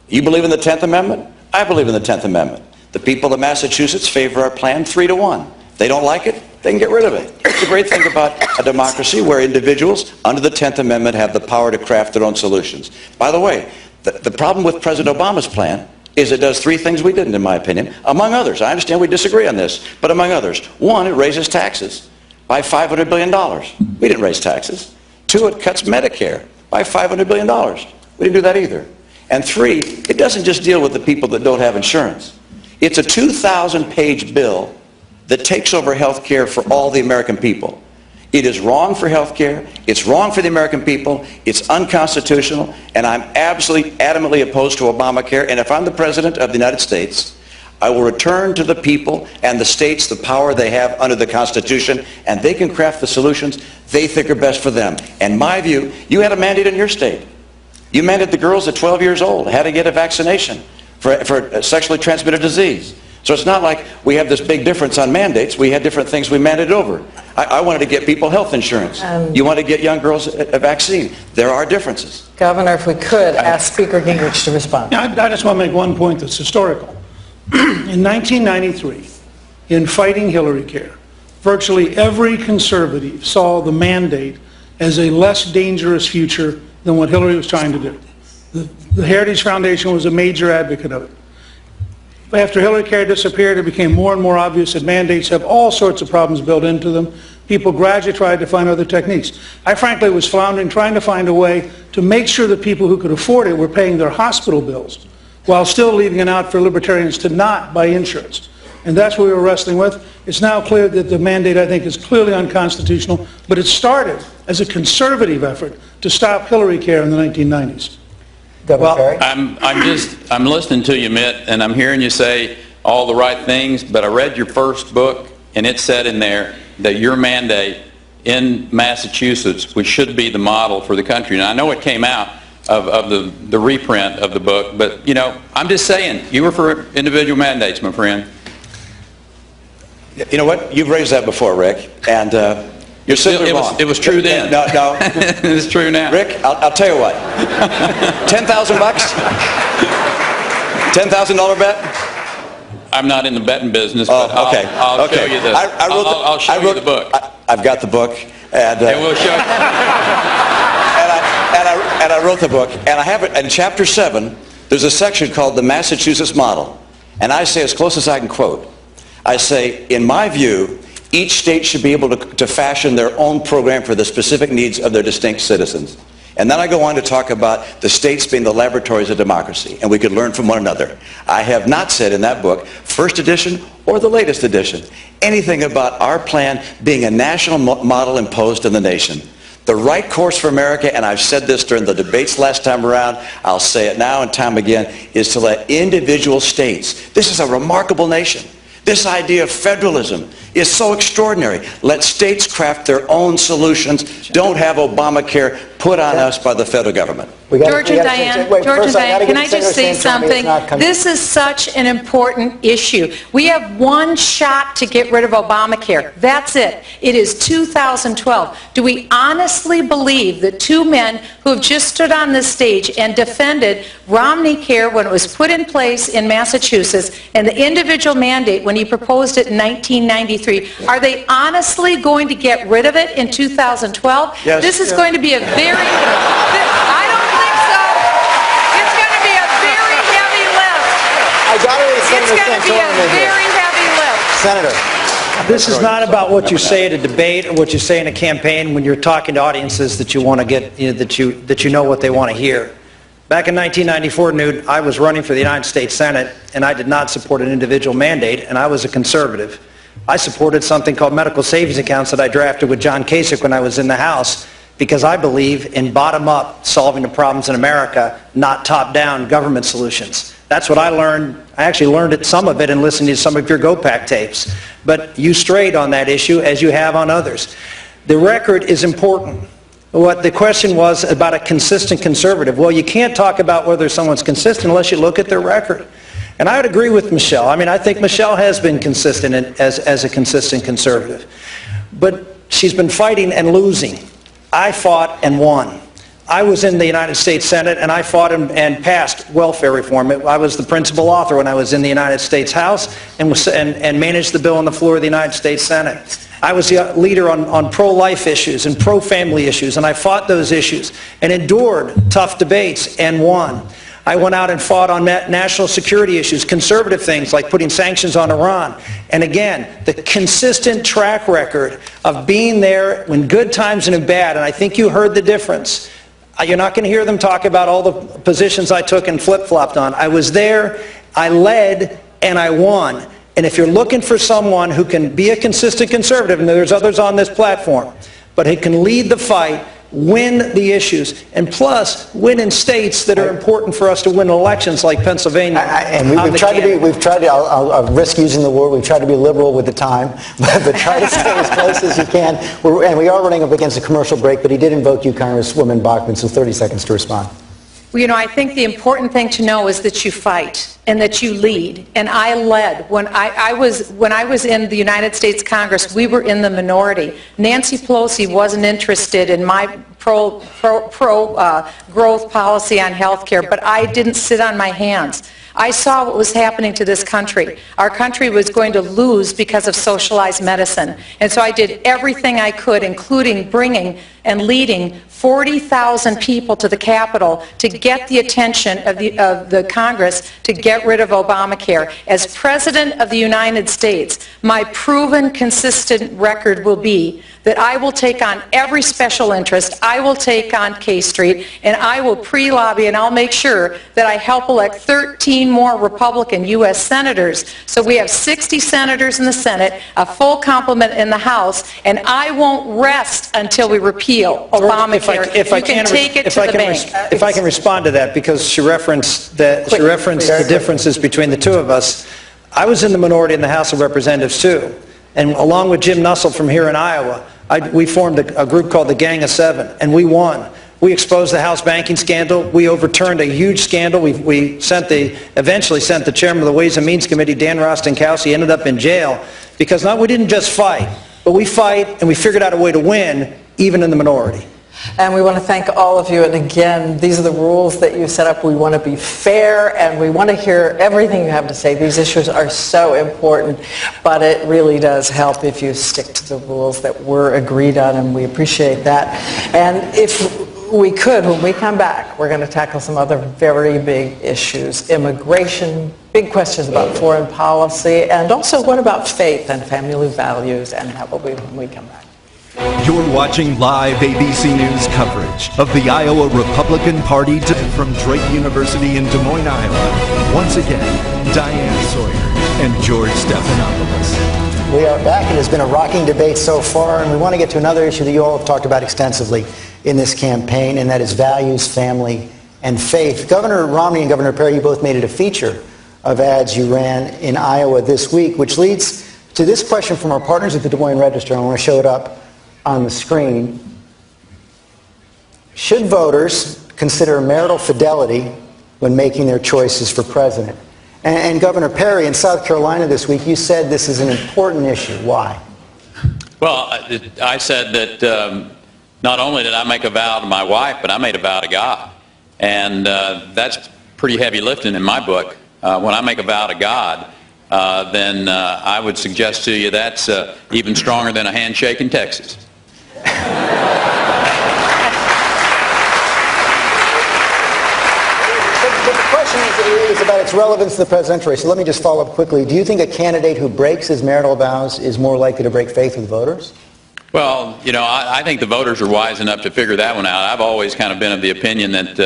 You believe in the 10th Amendment? I believe in the 10th Amendment. The people of Massachusetts favor our plan 3-1. If they don't like it, they can get rid of it. It's the great thing about a democracy where individuals under the 10th Amendment have the power to craft their own solutions. By the way, the problem with President Obama's plan is it does three things we didn't, in my opinion, among others. I understand we disagree on this, but among others. One, it raises taxes by $500 billion. We didn't raise taxes. Two, it cuts Medicare by $500 billion. We didn't do that either. And three, it doesn't just deal with the people that don't have insurance. It's a 2,000-page bill that takes over health care for all the American people. It is wrong for health care. It's wrong for the American people. It's unconstitutional. And I'm absolutely adamantly opposed to Obamacare. And if I'm the President of the United States, I will return to the people and the states the power they have under the Constitution, and they can craft the solutions they think are best for them. And my view, you had a mandate in your state. You mandated the girls at 12 years old had to get a vaccination for sexually transmitted disease. So it's not like we have this big difference on mandates. We had different things we mandated over. I wanted to get people health insurance. You want to get young girls a vaccine. There are differences. Governor, if we could, ask Speaker Gingrich to respond. Yeah, I just want to make one point that's historical. In 1993, in fighting Hillary Care, virtually every conservative saw the mandate as a less dangerous future than what Hillary was trying to do. The Heritage Foundation was a major advocate of it. After Hillary Care disappeared, it became more and more obvious that mandates have all sorts of problems built into them. People gradually tried to find other techniques. I frankly was floundering, trying to find a way to make sure that people who could afford it were paying their hospital bills, while still leaving it out for libertarians to not buy insurance. And that's what we were wrestling with. It's now clear that the mandate, I think, is clearly unconstitutional, but it started as a conservative effort to stop Hillary Care in the 1990s. Governor Perry? I'm listening to you, Mitt, and I'm hearing you say all the right things, but I read your first book, and it said in there that your mandate in Massachusetts, which should be the model for the country. And I know it came out of the reprint of the book, but, you know, I'm just saying, you were for individual mandates, my friend. You know what? You've raised that before, Rick, and you're simply wrong. It was true then. No. It's true now. Rick, I'll tell you what. $10,000? $10,000 bet? I'm not in the betting business, but okay. I'll show you this. I'll show you the book. I've got the book, and we'll show you. and I wrote the book, and I have it in Chapter 7. There's a section called the Massachusetts Model, and I say, as close as I can quote, I say, in my view, each state should be able to fashion their own program for the specific needs of their distinct citizens. And then I go on to talk about the states being the laboratories of democracy, and we could learn from one another. I have not said in that book, first edition or the latest edition, anything about our plan being a national model imposed on the nation. The right course for America, and I've said this during the debates last time around, I'll say it now and time again, is to let individual states, this is a remarkable nation. This idea of federalism is so extraordinary. Let states craft their own solutions. Don't have Obamacare put on us by the federal government. George and Diane, can I just say something? This is such an important issue. We have one shot to get rid of Obamacare. That's it. It is 2012. Do we honestly believe that two men who have just stood on this stage and defended Romney Care when it was put in place in Massachusetts and the individual mandate when he proposed it in 1993, are they honestly going to get rid of it in 2012? Yes. This is going to be a very... I don't think so. It's going to be a very heavy lift. I got it, It's going to be a very heavy lift. Senator. This is not about what you say at a debate or what you say in a campaign when you're talking to audiences that you want to get, that you know what they want to hear. Back in 1994, Newt, I was running for the United States Senate, and I did not support an individual mandate, and I was a conservative. I supported something called medical savings accounts that I drafted with John Kasich when I was in the House, because I believe in bottom-up solving the problems in America, not top-down government solutions. That's what I learned. I actually learned some of it in listening to some of your GOPAC tapes. But you strayed on that issue, as you have on others. The record is important. What the question was about a consistent conservative. Well, you can't talk about whether someone's consistent unless you look at their record. And I would agree with Michelle. I mean, I think Michelle has been consistent as a consistent conservative. But she's been fighting and losing. I fought and won. I was in the United States Senate, and I fought and passed welfare reform. I was the principal author when I was in the United States House and managed the bill on the floor of the United States Senate. I was the leader on pro-life issues and pro-family issues, and I fought those issues and endured tough debates and won. I went out and fought on national security issues, conservative things like putting sanctions on Iran. And again, the consistent track record of being there when good times and in bad, and I think you heard the difference. You're not going to hear them talk about all the positions I took and flip-flopped on. I was there, I led, and I won. And if you're looking for someone who can be a consistent conservative, and there's others on this platform, but he can lead the fight, win the issues, and plus win in states that are important for us to win elections like Pennsylvania. And we've tried to, I'll risk using the word, we've tried to be liberal with the time, but try to stay as close as you can. And we are running up against a commercial break, but he did invoke you, Congresswoman Bachmann, so 30 seconds to respond. Well, you know, I think the important thing to know is that you fight and that you lead. And I led. When I was in the United States Congress, we were in the minority. Nancy Pelosi wasn't interested in my pro-growth policy on health care, but I didn't sit on my hands. I saw what was happening to this country. Our country was going to lose because of socialized medicine. And so I did everything I could, including bringing and leading 40,000 people to the Capitol to get the attention of the Congress to get rid of Obamacare. As President of the United States, my proven, consistent record will be that I will take on every special interest, I will take on K Street, and I will pre-lobby, and I'll make sure that I help elect 13 more Republican U.S. senators. So we have 60 senators in the Senate, a full complement in the House, and I won't rest until we repeal Obamacare. If I can respond to that, because she referenced the differences between the two of us. I was in the minority in the House of Representatives too, and along with Jim Nussle from here in Iowa, we formed a group called the Gang of Seven, and we won. We exposed the House banking scandal. We overturned a huge scandal. We eventually sent the chairman of the Ways and Means Committee, Dan Rostenkowski, ended up in jail because we didn't just fight, but we fight and we figured out a way to win, even in the minority. And we want to thank all of you. And again, these are the rules that you set up. We want to be fair, and we want to hear everything you have to say. These issues are so important, but it really does help if you stick to the rules that were agreed on, and we appreciate that. And if we could, when we come back, we're going to tackle some other very big issues. Immigration, big questions about foreign policy, and also what about faith and family values, and how will we when we come back. You're watching live ABC News coverage of the Iowa Republican Party from Drake University in Des Moines, Iowa. Once again, Diane Sawyer and George Stephanopoulos. We are back. It has been a rocking debate so far, and we want to get to another issue that you all have talked about extensively in this campaign, and that is values, family, and faith. Governor Romney and Governor Perry, you both made it a feature of ads you ran in Iowa this week, which leads to this question from our partners at the Des Moines Register. I want to show it up on the screen. Should voters consider marital fidelity when making their choices for president? And Governor Perry, in South Carolina this week, you said this is an important issue. Why? Well, I said that not only did I make a vow to my wife, but I made a vow to God. And that's pretty heavy lifting in my book. When I make a vow to God, then I would suggest to you that's even stronger than a handshake in Texas. But the question is about its relevance to the presidential race. So let me just follow up quickly. Do you think a candidate who breaks his marital vows is more likely to break faith with voters? Well, you know, I think the voters are wise enough to figure that one out. I've always kind of been of the opinion that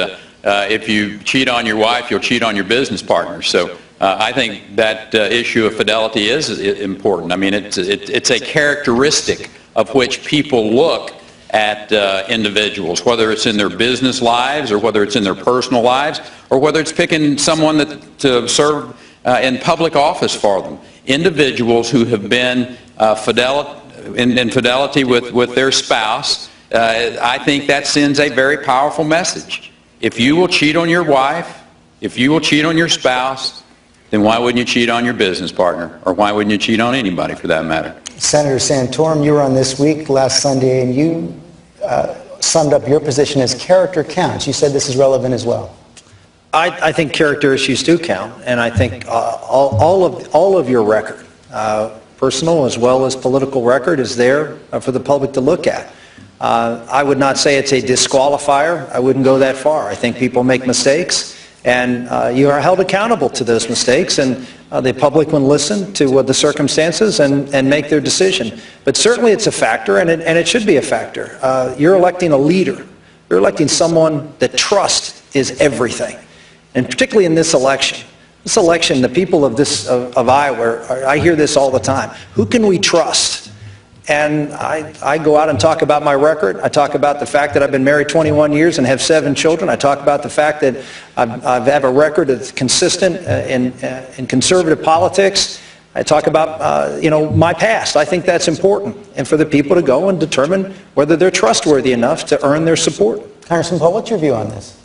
if you cheat on your wife, you'll cheat on your business partner. So I think that issue of fidelity is important. I mean, it's a characteristic of which people look at individuals, whether it's in their business lives or whether it's in their personal lives or whether it's picking someone to serve in public office for them. Individuals who have been in fidelity with their spouse, I think that sends a very powerful message. If you will cheat on your wife, if you will cheat on your spouse, then why wouldn't you cheat on your business partner? Or why wouldn't you cheat on anybody for that matter? Senator Santorum, you were on This Week last Sunday, and you summed up your position as character counts. You said this is relevant as well. I think character issues do count, and I think all of your record, personal as well as political record, is there for the public to look at. I would not say it's a disqualifier. I wouldn't go that far. I think people make mistakes, And you are held accountable to those mistakes, and the public will listen to the circumstances and make their decision. But certainly it's a factor, and it should be a factor. You're electing a leader. You're electing someone that trust is everything. And particularly in this election. This election, the people of Iowa, I hear this all the time. Who can we trust? And I go out and talk about my record. I talk about the fact that I've been married 21 years and have 7 children. I talk about the fact that I have a record that's consistent in conservative politics. I talk about, my past. I think that's important. And for the people to go and determine whether they're trustworthy enough to earn their support. Congressman Paul, what's your view on this?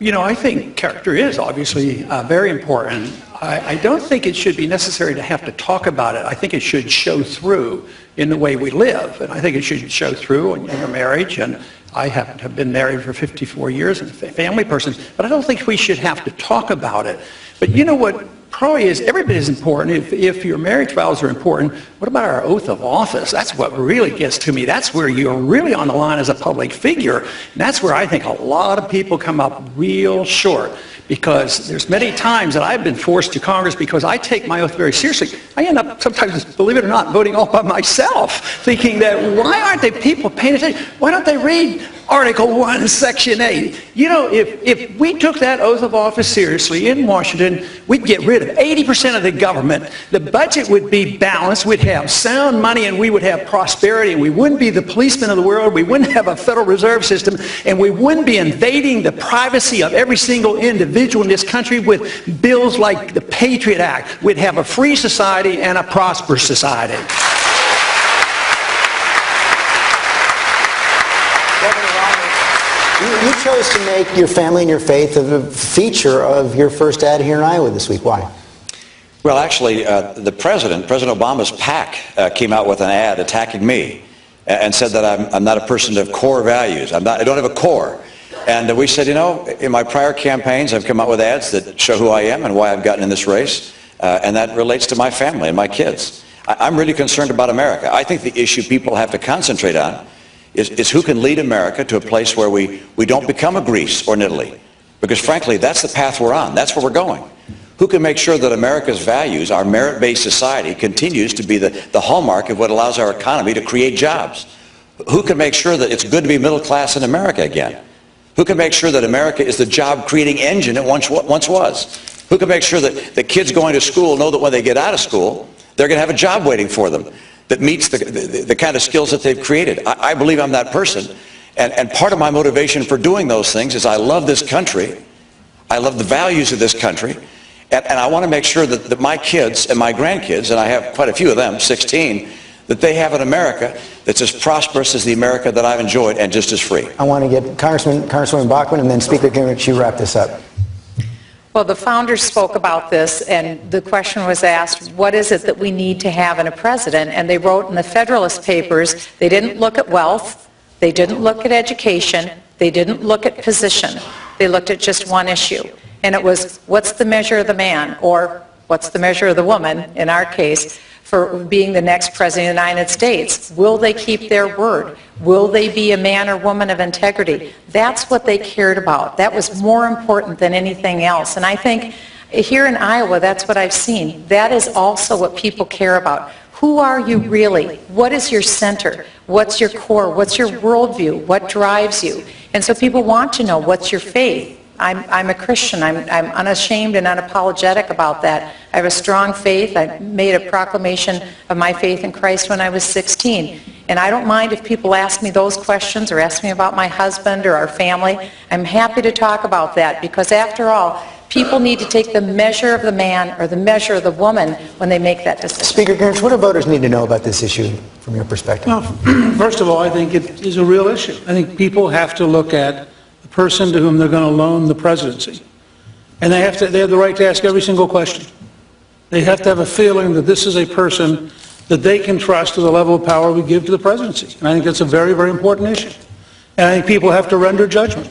I think character is obviously very important. I don't think it should be necessary to have to talk about it. I think it should show through in the way we live. And I think it should show through in your marriage. And I happen to have been married for 54 years and a family person. But I don't think we should have to talk about it. But you know what probably is every bit as important. If your marriage vows are important, what about our oath of office? That's what really gets to me. That's where you're really on the line as a public figure. And that's where I think a lot of people come up real short. Because there's many times that I've been forced to Congress because I take my oath very seriously. I end up sometimes, believe it or not, voting all by myself, thinking that why aren't they people paying attention? Why don't they read Article 1, Section 8? If we took that oath of office seriously in Washington, we'd get rid of 80% of the government. The budget would be balanced. We'd have sound money and we would have prosperity. And we wouldn't be the policemen of the world. We wouldn't have a Federal Reserve System. And we wouldn't be invading the privacy of every single individual in this country with bills like the Patriot Act. We'd have a free society and a prosperous society. You chose to make your family and your faith a feature of your first ad here in Iowa this week. Why? Well, actually, President Obama's PAC came out with an ad attacking me and said that I'm not a person of core values. I don't have a core. And we said, in my prior campaigns, I've come out with ads that show who I am and why I've gotten in this race, and that relates to my family and my kids. I'm really concerned about America. I think the issue people have to concentrate on is who can lead America to a place where we don't become a Greece or an Italy. Because frankly, that's the path we're on. That's where we're going. Who can make sure that America's values, our merit-based society, continues to be the hallmark of what allows our economy to create jobs? Who can make sure that it's good to be middle class in America again? Who can make sure that America is the job-creating engine it once was? Who can make sure that kids going to school know that when they get out of school, they're going to have a job waiting for them that meets the kind of skills that they've created? I believe I'm that person. And part of my motivation for doing those things is I love this country. I love the values of this country. And I want to make sure that my kids and my grandkids, and I have quite a few of them, 16, that they have an America that's as prosperous as the America that I've enjoyed and just as free. I want to get Congresswoman Bachmann and then Speaker Gingrich, you wrap this up. Well, the founders spoke about this, and the question was asked, what is it that we need to have in a president? And they wrote in the Federalist Papers, they didn't look at wealth, they didn't look at education, they didn't look at position. They looked at just one issue. And it was, what's the measure of the man, or what's the measure of the woman, in our case, for being the next president of the United States? Will they keep their word? Will they be a man or woman of integrity? That's what they cared about. That was more important than anything else. And I think here in Iowa, that's what I've seen. That is also what people care about. Who are you really? What is your center? What's your core? What's your worldview? What drives you? And so people want to know, what's your faith? I'm a Christian. I'm unashamed and unapologetic about that. I have a strong faith. I made a proclamation of my faith in Christ when I was 16. And I don't mind if people ask me those questions or ask me about my husband or our family. I'm happy to talk about that because after all, people need to take the measure of the man or the measure of the woman when they make that decision. Speaker Gingrich, what do voters need to know about this issue from your perspective? Well, first of all, I think it is a real issue. I think people have to look at the person to whom they're going to loan the presidency. And they have the right to ask every single question. They have to have a feeling that this is a person that they can trust to the level of power we give to the presidency. And I think that's a very, very important issue. And I think people have to render judgment.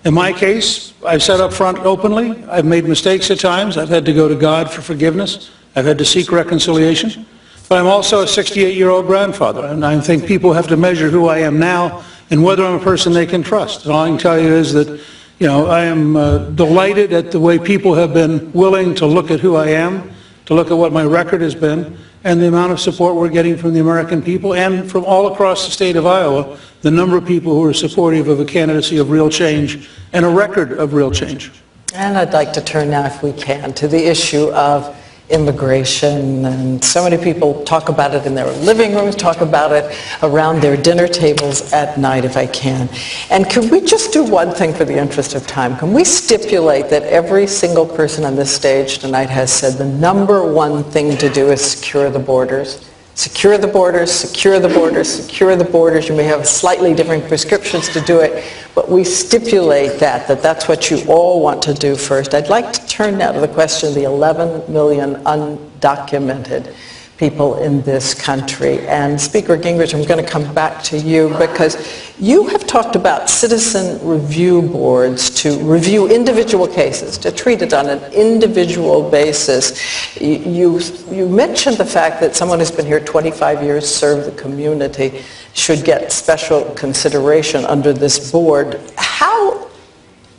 In my case, I've said up front openly, I've made mistakes at times. I've had to go to God for forgiveness. I've had to seek reconciliation. But I'm also a 68-year-old grandfather. And I think people have to measure who I am now and whether I'm a person they can trust. And all I can tell you is that You know, I am delighted at the way people have been willing to look at who I am, to look at what my record has been, and the amount of support we're getting from the American people and from all across the state of Iowa, the number of people who are supportive of a candidacy of real change and a record of real change. And I'd like to turn now, if we can, to the issue of immigration. And so many people talk about it in their living rooms, talk about it around their dinner tables at night, if I can. And could we just do one thing for the interest of time? Can we stipulate that every single person on this stage tonight has said the number one thing to do is secure the borders? Secure the borders, secure the borders, secure the borders. You may have slightly different prescriptions to do it, but we stipulate that that's what you all want to do first. I'd like to turn now to the question of the 11 million undocumented people in this country. And Speaker Gingrich, I'm going to come back to you because you have talked about citizen review boards to review individual cases, to treat it on an individual basis. You mentioned the fact that someone who's been here 25 years, served the community, should get special consideration under this board. How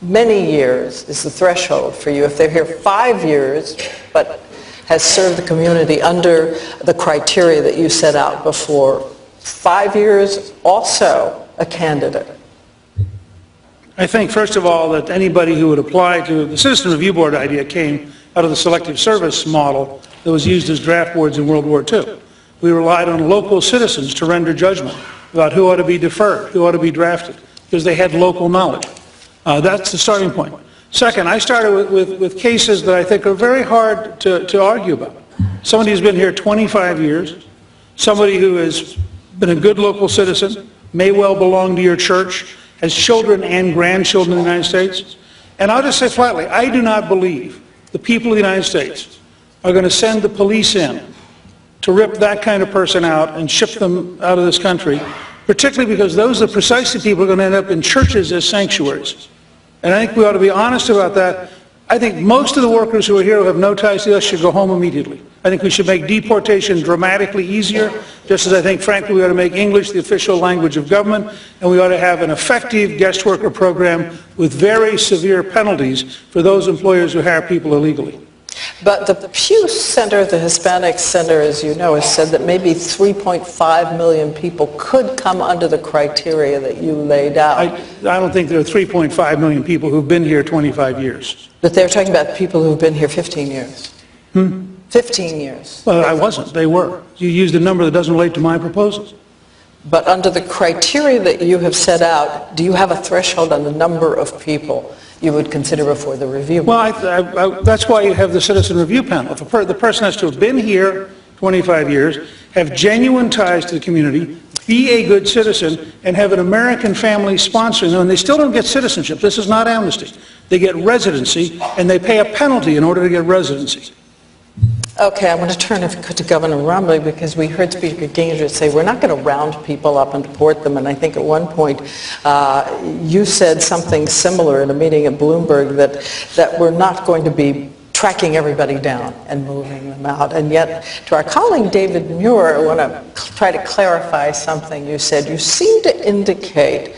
many years is the threshold for you? If they're here 5 years, but has served the community under the criteria that you set out before, 5 years, also a candidate? I think, first of all, that anybody who would apply to the Citizen Review Board idea came out of the selective service model that was used as draft boards in World War II. We relied on local citizens to render judgment about who ought to be deferred, who ought to be drafted, because they had local knowledge. That's the starting point. Second, I started with cases that I think are very hard to argue about. Somebody who's been here 25 years, somebody who has been a good local citizen, may well belong to your church, has children and grandchildren in the United States. And I'll just say flatly, I do not believe the people of the United States are going to send the police in to rip that kind of person out and ship them out of this country, particularly because those are precisely people who are going to end up in churches as sanctuaries. And I think we ought to be honest about that. I think most of the workers who are here who have no ties to us should go home immediately. I think we should make deportation dramatically easier, just as I think, frankly, we ought to make English the official language of government, and we ought to have an effective guest worker program with very severe penalties for those employers who hire people illegally. But the Pew Center, the Hispanic Center, as you know, has said that maybe 3.5 million people could come under the criteria that you laid out. I don't think there are 3.5 million people who've been here 25 years. But they're talking about people who've been here 15 years. 15 years. Well, I wasn't. They were. You used a number that doesn't relate to my proposals. But under the criteria that you have set out, do you have a threshold on the number of people you would consider before the review? Well, that's why you have the citizen review panel. The person has to have been here 25 years, have genuine ties to the community, be a good citizen, and have an American family sponsoring them. And they still don't get citizenship. This is not amnesty. They get residency, and they pay a penalty in order to get residency. Okay, I want to turn to Governor Romney because we heard Speaker Gingrich say we're not going to round people up and deport them, and I think at one point you said something similar in a meeting at Bloomberg that we're not going to be tracking everybody down and moving them out. And yet, to our colleague David Muir, I want to try to clarify something you said. You seem to indicate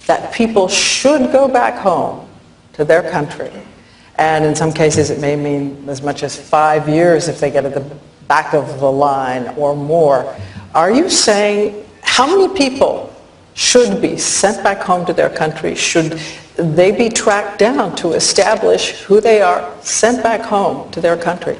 that people should go back home to their country. And in some cases, it may mean as much as 5 years if they get at the back of the line or more. Are you saying how many people should be sent back home to their country? Should they be tracked down to establish who they are, sent back home to their country?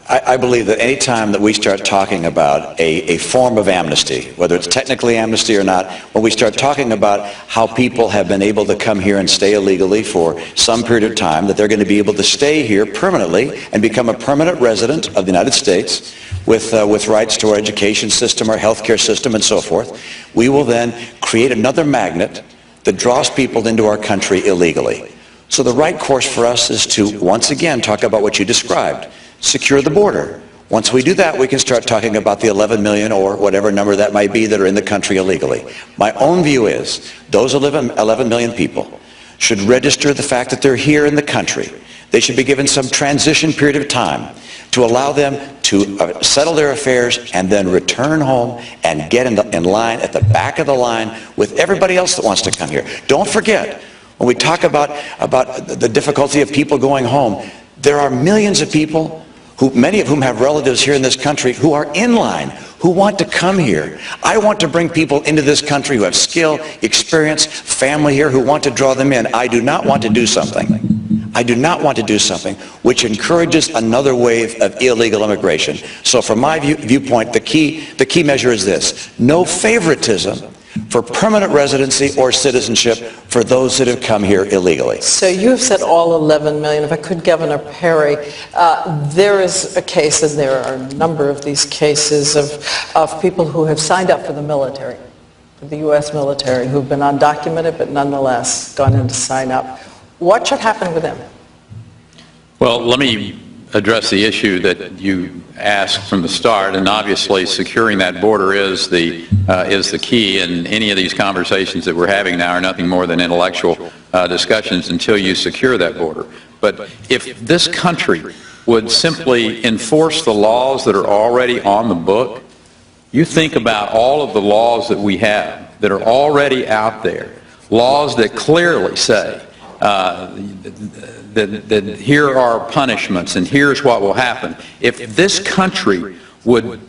I believe that any time that we start talking about a form of amnesty, whether it's technically amnesty or not, when we start talking about how people have been able to come here and stay illegally for some period of time, that they're going to be able to stay here permanently and become a permanent resident of the United States with rights to our education system, our healthcare system, and so forth, we will then create another magnet that draws people into our country illegally. So the right course for us is to, once again, talk about what you described. Secure the border. Once we do that, we can start talking about the 11 million or whatever number that might be that are in the country illegally. My own view is those 11 million people should register the fact that they're here in the country. They should be given some transition period of time to allow them to settle their affairs and then return home and get in line at the back of the line with everybody else that wants to come here. Don't forget, When we talk about the difficulty of people going home, there are millions of people, many of whom have relatives here in this country, who are in line, who want to come here. I want to bring people into this country who have skill, experience, family here, who want to draw them in. I do not want to do something. I do not want to do something which encourages another wave of illegal immigration. So from my viewpoint, the key measure is this: no favoritism for permanent residency or citizenship for those that have come here illegally. So you have said all 11 million. If I could, Governor Perry, there is a case, and there are a number of these cases of people who have signed up for the military, for the U.S. military, who've been undocumented but nonetheless gone in to sign up. What should happen with them? Well, let me address the issue that you asked from the start, and obviously securing that border is the key, and any of these conversations that we're having now are nothing more than intellectual discussions until you secure that border. But if this country would simply enforce the laws that are already on the book, you think about all of the laws that we have that are already out there, laws that clearly say that here are punishments and here's what will happen. If this country would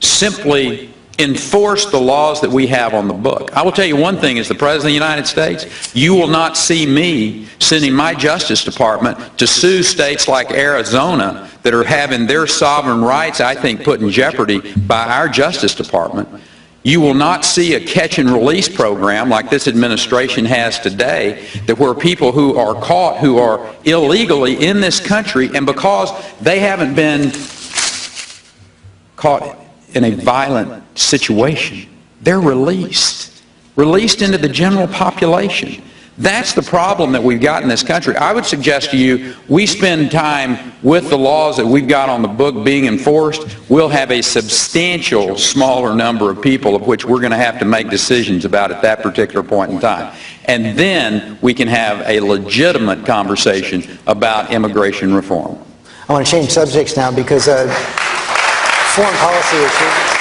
simply enforce the laws that we have on the book. I will tell you one thing, as the President of the United States, you will not see me sending my Justice Department to sue states like Arizona that are having their sovereign rights, I think, put in jeopardy by our Justice Department. You will not see a catch and release program like this administration has today, that where people who are caught, who are illegally in this country, and because they haven't been caught in a violent situation, they're released into the general population. That's the problem that we've got in this country. I would suggest to you, we spend time with the laws that we've got on the book being enforced. We'll have a substantial smaller number of people of which we're going to have to make decisions about at that particular point in time. And then we can have a legitimate conversation about immigration reform. I want to change subjects now because foreign policy issue.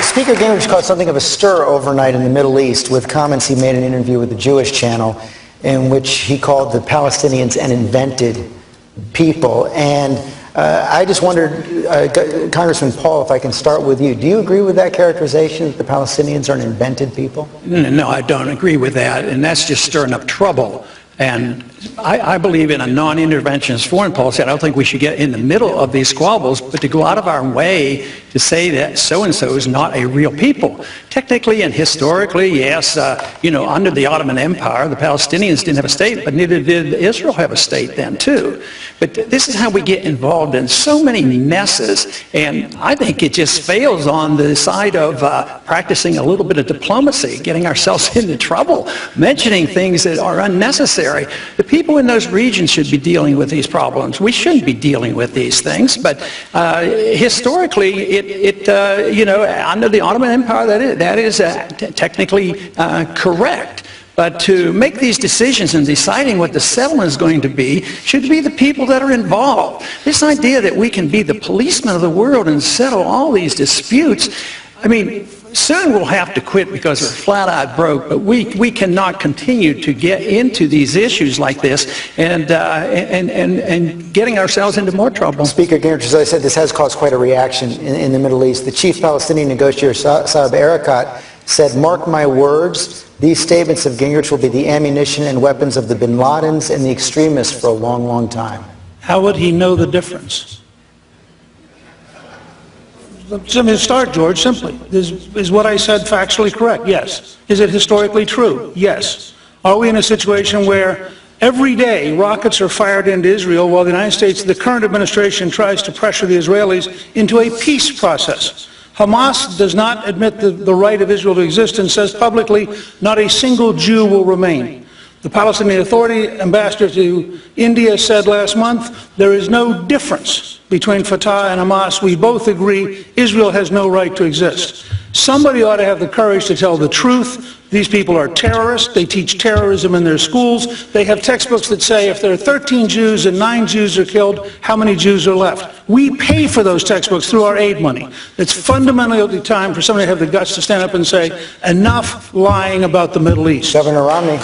Speaker Gingrich caused something of a stir overnight in the Middle East with comments he made in an interview with the Jewish channel in which he called the Palestinians an invented people. And I just wondered, Congressman Paul, if I can start with you. Do you agree with that characterization, that the Palestinians are an invented people? No, I don't agree with that, and that's just stirring up trouble. And I believe in a non-interventionist foreign policy. I don't think we should get in the middle of these squabbles, but to go out of our way to say that so-and-so is not a real people. Technically and historically, yes, under the Ottoman Empire, the Palestinians didn't have a state, but neither did Israel have a state then, too. But this is how we get involved in so many messes, and I think it just fails on the side of practicing a little bit of diplomacy, getting ourselves into trouble, mentioning things that are unnecessary. The people in those regions should be dealing with these problems. We shouldn't be dealing with these things, but historically, under the Ottoman Empire, that is technically correct. But to make these decisions and deciding what the settlement is going to be should be the people that are involved. This idea that we can be the policemen of the world and settle all these disputes, I mean, soon we'll have to quit because we're flat-out broke, but we cannot continue to get into these issues like this and getting ourselves into more trouble. Speaker Gingrich, as I said, this has caused quite a reaction in the Middle East. The chief Palestinian negotiator, Saeb Erekat, said, "Mark my words, these statements of Gingrich will be the ammunition and weapons of the bin Ladens and the extremists for a long, long time." How would he know the difference? Let me start, George, simply. Is what I said factually correct? Yes. Is it historically true? Yes. Are we in a situation where every day rockets are fired into Israel while the United States, the current administration, tries to pressure the Israelis into a peace process? Hamas does not admit the right of Israel to exist and says publicly, not a single Jew will remain. The Palestinian Authority ambassador to India said last month, there is no difference between Fatah and Hamas. We both agree Israel has no right to exist. Somebody ought to have the courage to tell the truth. These people are terrorists. They teach terrorism in their schools. They have textbooks that say if there are 13 Jews and 9 Jews are killed, how many Jews are left? We pay for those textbooks through our aid money. It's fundamentally time for somebody to have the guts to stand up and say, enough lying about the Middle East. Governor Romney.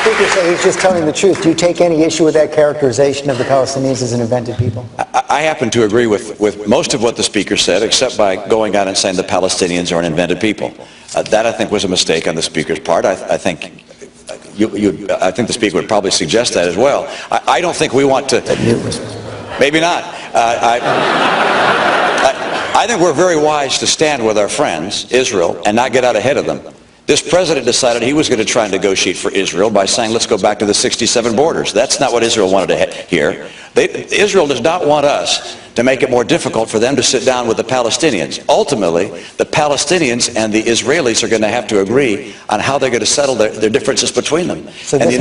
Speaker say he's just telling the truth. Do you take any issue with that characterization of the Palestinians as an invented people? I happen to agree with most of what the Speaker said, except by going out and saying the Palestinians are an invented people. That, I think, was a mistake on the Speaker's part. I think I think the Speaker would probably suggest that as well. I don't think we want to... Maybe not. I think we're very wise to stand with our friends, Israel, and not get out ahead of them. This president decided he was going to try and negotiate for Israel by saying, let's go back to the 67 borders. That's not what Israel wanted to hear. Israel does not want us to make it more difficult for them to sit down with the Palestinians. Ultimately, the Palestinians and the Israelis are going to have to agree on how they're going to settle their differences between them. So and the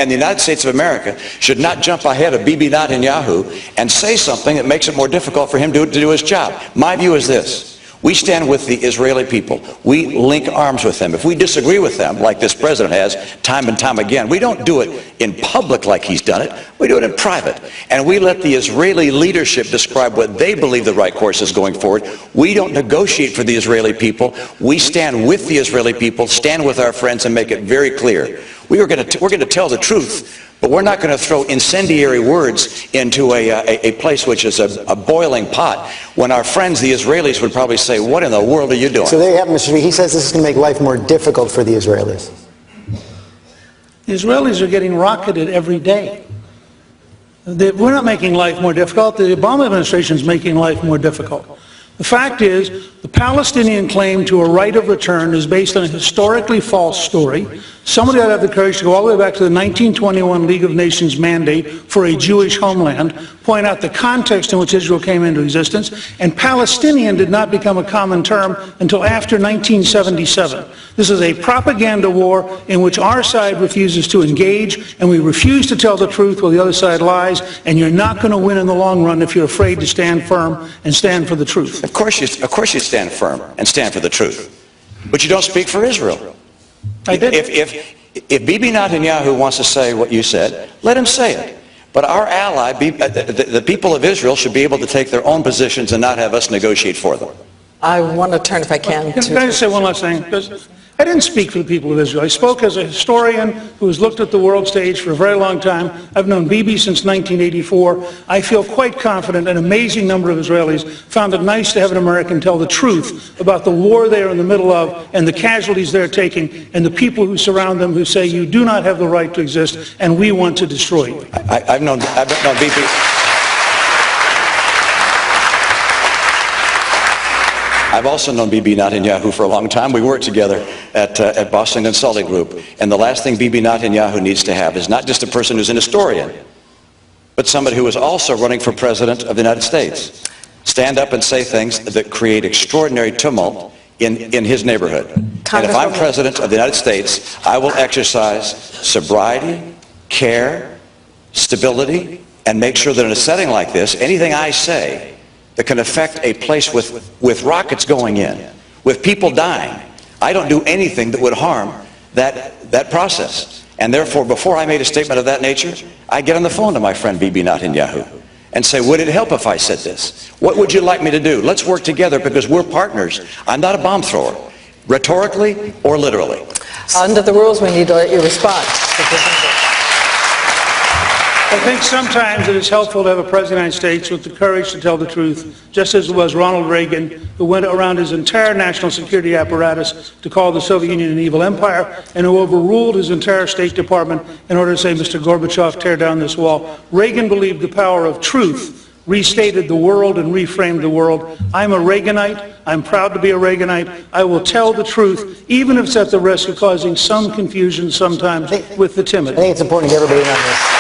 United States of America should not jump ahead of Bibi Netanyahu and say something that makes it more difficult for him to do his job. My view is this. We stand with the Israeli people. We link arms with them. If we disagree with them, like this president has time and time again, we don't do it in public like he's done it. We do it in private. And we let the Israeli leadership describe what they believe the right course is going forward. We don't negotiate for the Israeli people. We stand with the Israeli people, stand with our friends, and make it very clear. We're going to tell the truth, but we're not going to throw incendiary words into a place which is a boiling pot when our friends, the Israelis, would probably say, what in the world are you doing? So there you have it, Mr. Speaker. He says this is going to make life more difficult for the Israelis. The Israelis are getting rocketed every day. We're not making life more difficult. The Obama administration is making life more difficult. The fact is, the Palestinian claim to a right of return is based on a historically false story. Somebody ought to have the courage to go all the way back to the 1921 League of Nations mandate for a Jewish homeland, point out the context in which Israel came into existence, and Palestinian did not become a common term until after 1977. This is a propaganda war in which our side refuses to engage, and we refuse to tell the truth while the other side lies, and you're not going to win in the long run if you're afraid to stand firm and stand for the truth. Of course you stand firm and stand for the truth. But you don't speak for Israel. I did. If Bibi Netanyahu wants to say what you said, let him say it. But our ally, the people of Israel, should be able to take their own positions and not have us negotiate for them. I want to turn, if I can, Can I just say one last thing? Because I didn't speak for the people of Israel. I spoke as a historian who has looked at the world stage for a very long time. I've known Bibi since 1984. I feel quite confident an amazing number of Israelis found it nice to have an American tell the truth about the war they are in the middle of and the casualties they're taking and the people who surround them who say you do not have the right to exist and we want to destroy you. I've known Bibi. I've also known Bibi Netanyahu for a long time. We worked together at Boston Consulting Group. And the last thing Bibi Netanyahu needs to have is not just a person who's an historian, but somebody who is also running for president of the United States. Stand up and say things that create extraordinary tumult in his neighborhood. And if I'm president of the United States, I will exercise sobriety, care, stability, and make sure that in a setting like this, anything I say that can affect a place with rockets going in, with people dying, I don't do anything that would harm that process. And therefore, before I made a statement of that nature, I get on the phone to my friend Bibi Netanyahu and say, would it help if I said this? What would you like me to do? Let's work together because we're partners. I'm not a bomb thrower, rhetorically or literally. Under the rules, we need a response. I think sometimes it is helpful to have a president of the United States with the courage to tell the truth, just as it was Ronald Reagan, who went around his entire national security apparatus to call the Soviet Union an evil empire, and who overruled his entire State Department in order to say, Mr. Gorbachev, tear down this wall. Reagan believed the power of truth restated the world and reframed the world. I'm a Reaganite. I'm proud to be a Reaganite. I will tell the truth, even if it's at the risk of causing some confusion sometimes with the timid. I think it's important to get everybody in on this.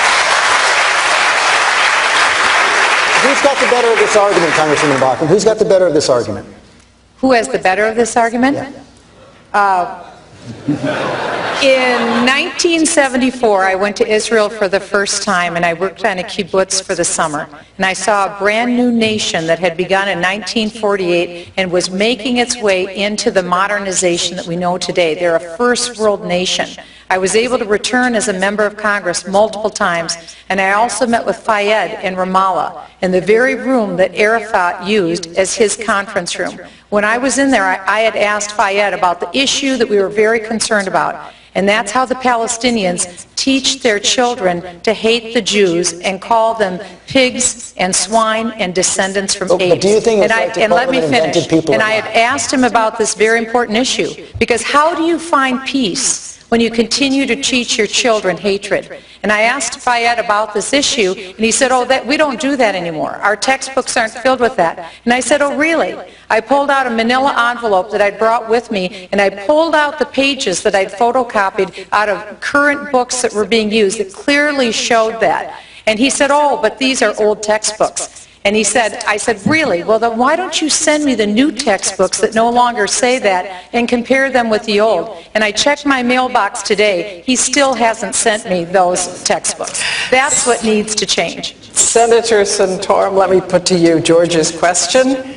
Who's got the better of this argument, Congresswoman Bachmann? Who's got the better of this argument? Who has the better of this argument? In 1974, I went to Israel for the first time, and I worked on a kibbutz for the summer. And I saw a brand new nation that had begun in 1948 and was making its way into the modernization that we know today. They're a first world nation. I was able to return as a member of Congress multiple times, and I also met with Fayed in Ramallah, in the very room that Arafat used as his conference room. When I was in there, I had asked Fayed about the issue that we were very concerned about. And that's how the Palestinians teach their children to hate the Jews and call them pigs and swine and descendants from apes. But do you think it's right to and call let them me invented finish. people And or I not? had asked him about this very important issue, because how do you find peace when you continue to teach your children hatred? And I asked Fayed about this issue, and he said, oh, we don't do that anymore. Our textbooks aren't filled with that. And I said, oh, really? I pulled out a manila envelope that I'd brought with me, and I pulled out the pages that I'd photocopied out of current books that were being used that clearly showed that. And he said, oh, but these are old textbooks. And he said, I said, really? Well, then why don't you send me the new textbooks that no longer say that and compare them with the old? And I checked my mailbox today. He still hasn't sent me those textbooks. That's what needs to change. Senator Santorum, let me put to you George's question.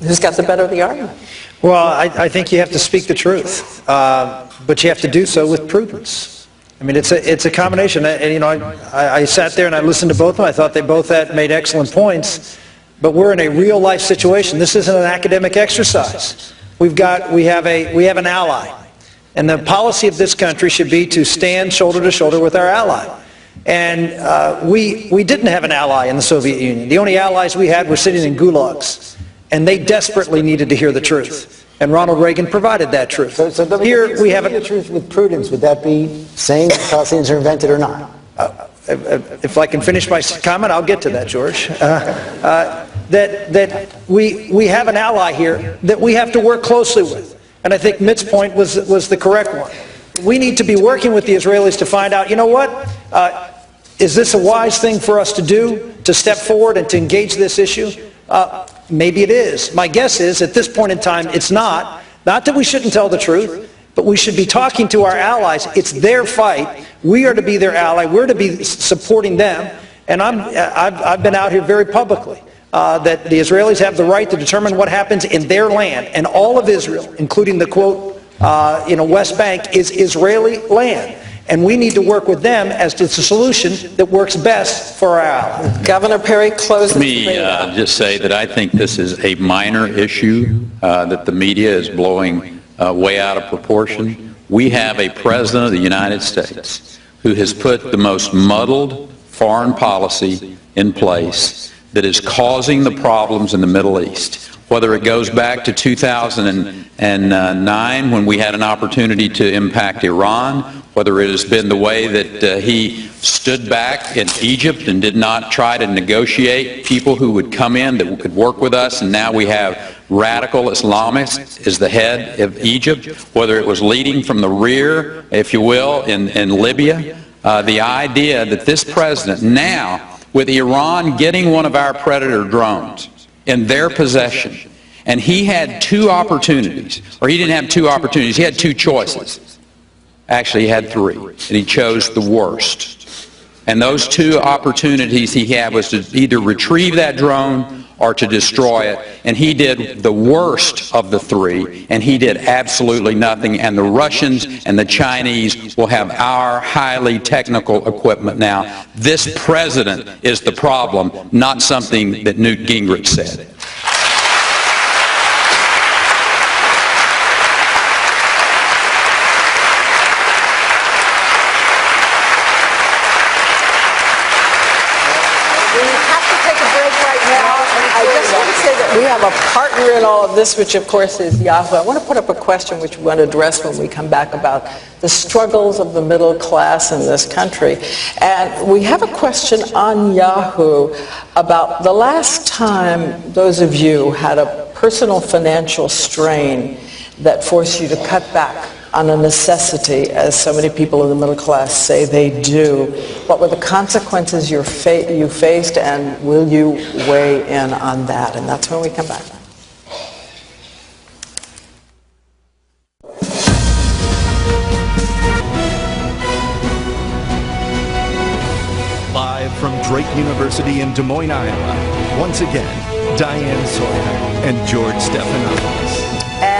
Who's got the better of the argument? Well, I think you have to speak the truth, but you have to do so with prudence. I mean, it's a combination. And, you know, I sat there and I listened to both of them. I thought they both had made excellent points. But we're in a real life situation. This isn't an academic exercise. We have an ally, and the policy of this country should be to stand shoulder to shoulder with our ally. And we didn't have an ally in the Soviet Union. The only allies we had were sitting in gulags, and they desperately needed to hear the truth. And Ronald Reagan provided that truth. So here we have the truth with prudence. Would that be saying that Palestinians are invented or not? If I can finish my comment, I'll get to that, George. That we have an ally here that we have to work closely with. And I think Mitt's point was the correct one. We need to be working with the Israelis to find out, you know what, is this a wise thing for us to do, to step forward and to engage this issue? Maybe it is. My guess is, at this point in time, it's not. Not that we shouldn't tell the truth, but we should be talking to our allies. It's their fight. We are to be their ally. We're to be supporting them. And I've been out here very publicly that the Israelis have the right to determine what happens in their land. And all of Israel, including the, quote, West Bank, is Israeli land. And we need to work with them as to the solution that works best for our allies. Governor Perry, close the Let me just say that I think this is a minor issue that the media is blowing way out of proportion. We have a president of the United States who has put the most muddled foreign policy in place that is causing the problems in the Middle East. Whether it goes back to 2009 when we had an opportunity to impact Iran, whether it has been the way that he stood back in Egypt and did not try to negotiate people who would come in that could work with us, and now we have radical Islamists as the head of Egypt, whether it was leading from the rear, if you will, in Libya. The idea that this president now, with Iran getting one of our Predator drones in their possession, and he had two opportunities, or he didn't have two opportunities, he had two choices. Actually, he had three, and he chose the worst. And those two opportunities he had was to either retrieve that drone or to destroy it, and he did the worst of the three, and he did absolutely nothing, and the Russians and the Chinese will have our highly technical equipment now. This president is the problem, not something that Newt Gingrich said. We have a partner in all of this, which of course is Yahoo. I want to put up a question which we want to address when we come back about the struggles of the middle class in this country. And we have a question on Yahoo about the last time those of you had a personal financial strain that forced you to cut back on a necessity, as so many people in the middle class say they do. What were the consequences you faced, and will you weigh in on that? And that's when we come back. Live from Drake University in Des Moines, Iowa, once again, Diane Sawyer and George Stephanopoulos.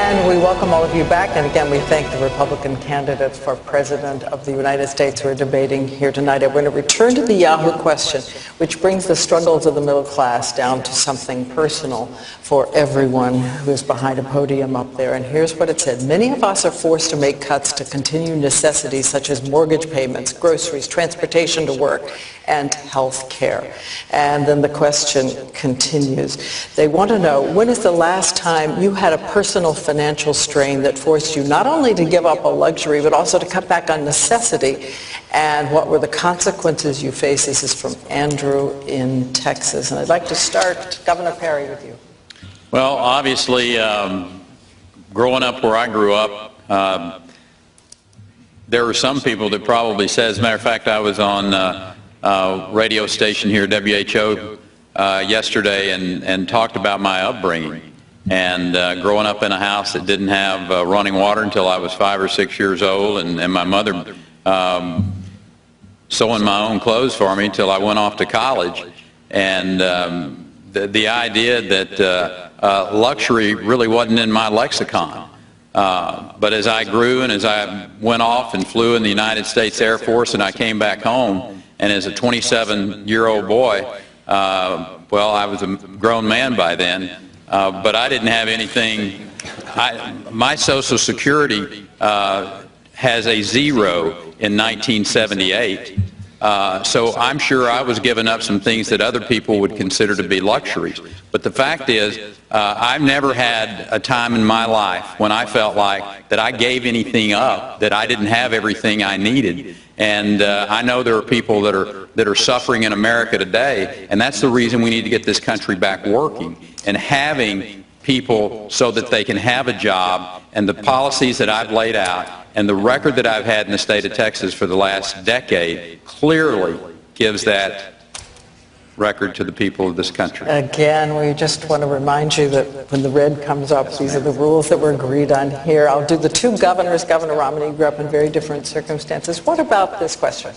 And we welcome all of you back. And again, we thank the Republican candidates for President of the United States who are debating here tonight. I'm going to return to the Yahoo question, which brings the struggles of the middle class down to something personal for everyone who is behind a podium up there. And here's what it said. Many of us are forced to make cuts to continue necessities such as mortgage payments, groceries, transportation to work, and health care. And then the question continues. They want to know, when is the last time you had a personal financial strain that forced you not only to give up a luxury, but also to cut back on necessity? And what were the consequences you faced? This is from Andrew in Texas. And I'd like to start, Governor Perry, with you. Well, obviously, growing up where I grew up, there were some people that probably said, as a matter of fact, I was on radio station here, WHO, yesterday and talked about my upbringing and growing up in a house that didn't have running water until I was 5 or 6 years old, and my mother sewing my own clothes for me until I went off to college. And the idea that luxury really wasn't in my lexicon. But as I grew and as I went off and flew in the United States Air Force and I came back home, and as a 27-year-old boy, well, I was a grown man by then, but I didn't have anything. My Social Security has a 0 in 1978, so I'm sure I was giving up some things that other people would consider to be luxuries. But the fact is, I've never had a time in my life when I felt like that I gave anything up, that I didn't have everything I needed. And I know there are people that are suffering in America today, and that's the reason we need to get this country back working and having people so that they can have a job. And the policies that I've laid out and the record that I've had in the state of Texas for the last decade clearly gives that record to the people of this country. Again, we just want to remind you that when the red comes up, these are the rules that were agreed on here. I'll do the two governors. Governor Romney grew up in very different circumstances. What about this question?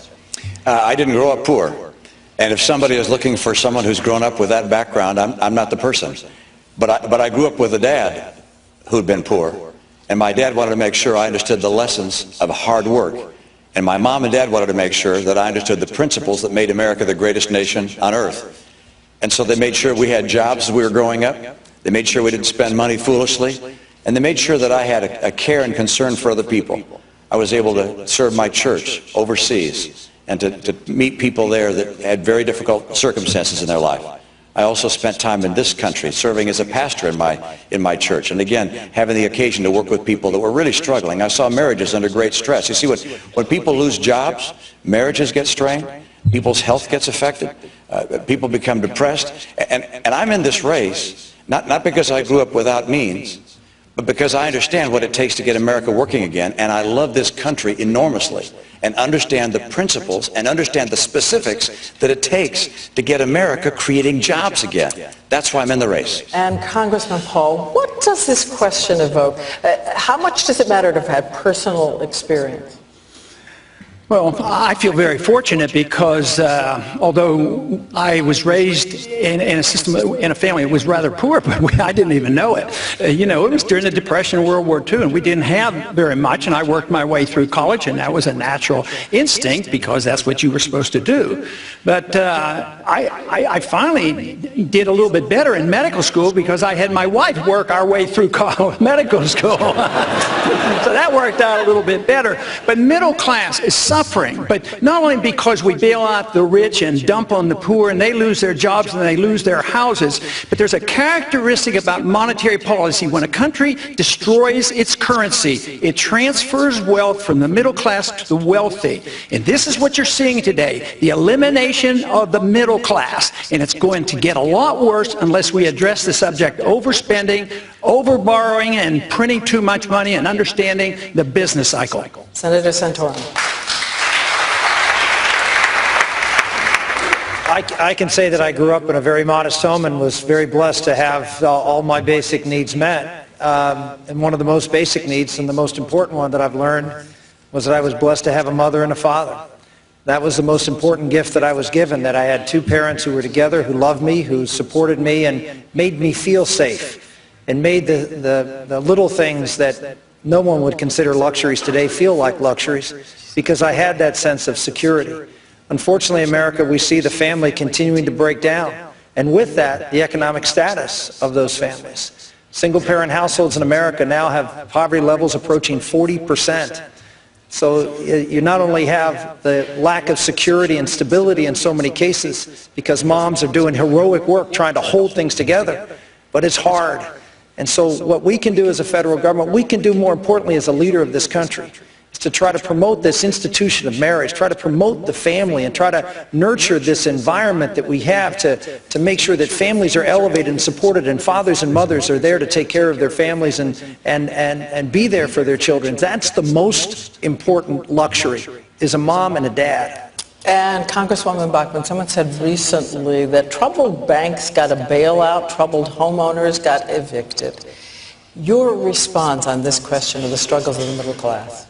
I didn't grow up poor. And if somebody is looking for someone who's grown up with that background, I'm not the person. But I grew up with a dad who'd been poor. And my dad wanted to make sure I understood the lessons of hard work. And my mom and dad wanted to make sure that I understood the principles that made America the greatest nation on earth. And so they made sure we had jobs as we were growing up. They made sure we didn't spend money foolishly. And they made sure that I had a care and concern for other people. I was able to serve my church overseas and to meet people there that had very difficult circumstances in their life. I also spent time in this country serving as a pastor in my church, and again having the occasion to work with people that were really struggling. I saw marriages under great stress. You see, when people lose jobs, marriages get strained, people's health gets affected, people become depressed, and I'm in this race not because I grew up without means, but because I understand what it takes to get America working again, and I love this country enormously, and understand the principles and understand the specifics that it takes to get America creating jobs again. That's why I'm in the race. And Congressman Paul, what does this question evoke? How much does it matter to have had personal experience? Well, I feel very fortunate because although I was raised in a family that was rather poor, but I didn't even know it. You know, it was during the Depression and World War II, and we didn't have very much, and I worked my way through college, and that was a natural instinct because that's what you were supposed to do. But I finally did a little bit better in medical school because I had my wife work our way through medical school. So that worked out a little bit better. But middle class is suffering, but not only because we bail out the rich and dump on the poor and they lose their jobs and they lose their houses, but there's a characteristic about monetary policy. When a country destroys its currency, it transfers wealth from the middle class to the wealthy. And this is what you're seeing today, the elimination of the middle class. And it's going to get a lot worse unless we address the subject of overspending, overborrowing, and printing too much money and understanding the business cycle. Senator Santorum. I can say that I grew up in a very modest home and was very blessed to have all my basic needs met. And one of the most basic needs and the most important one that I've learned was that I was blessed to have a mother and a father. That was the most important gift that I was given, that I had two parents who were together, who loved me, who supported me and made me feel safe. and made the little things that no one would consider luxuries today feel like luxuries, because I had that sense of security. Unfortunately, in America, we see the family continuing to break down, and with that, the economic status of those families. Single-parent households in America now have poverty levels approaching 40%. So you not only have the lack of security and stability in so many cases because moms are doing heroic work trying to hold things together, but it's hard. And so what we can do as a federal government, we can do more importantly as a leader of this country, is to try to promote this institution of marriage, try to promote the family, and try to nurture this environment that we have to make sure that families are elevated and supported, and fathers and mothers are there to take care of their families and be there for their children. That's the most important luxury, is a mom and a dad. And Congresswoman Bachmann, someone said recently that troubled banks got a bailout, troubled homeowners got evicted. Your response on this question of the struggles of the middle class?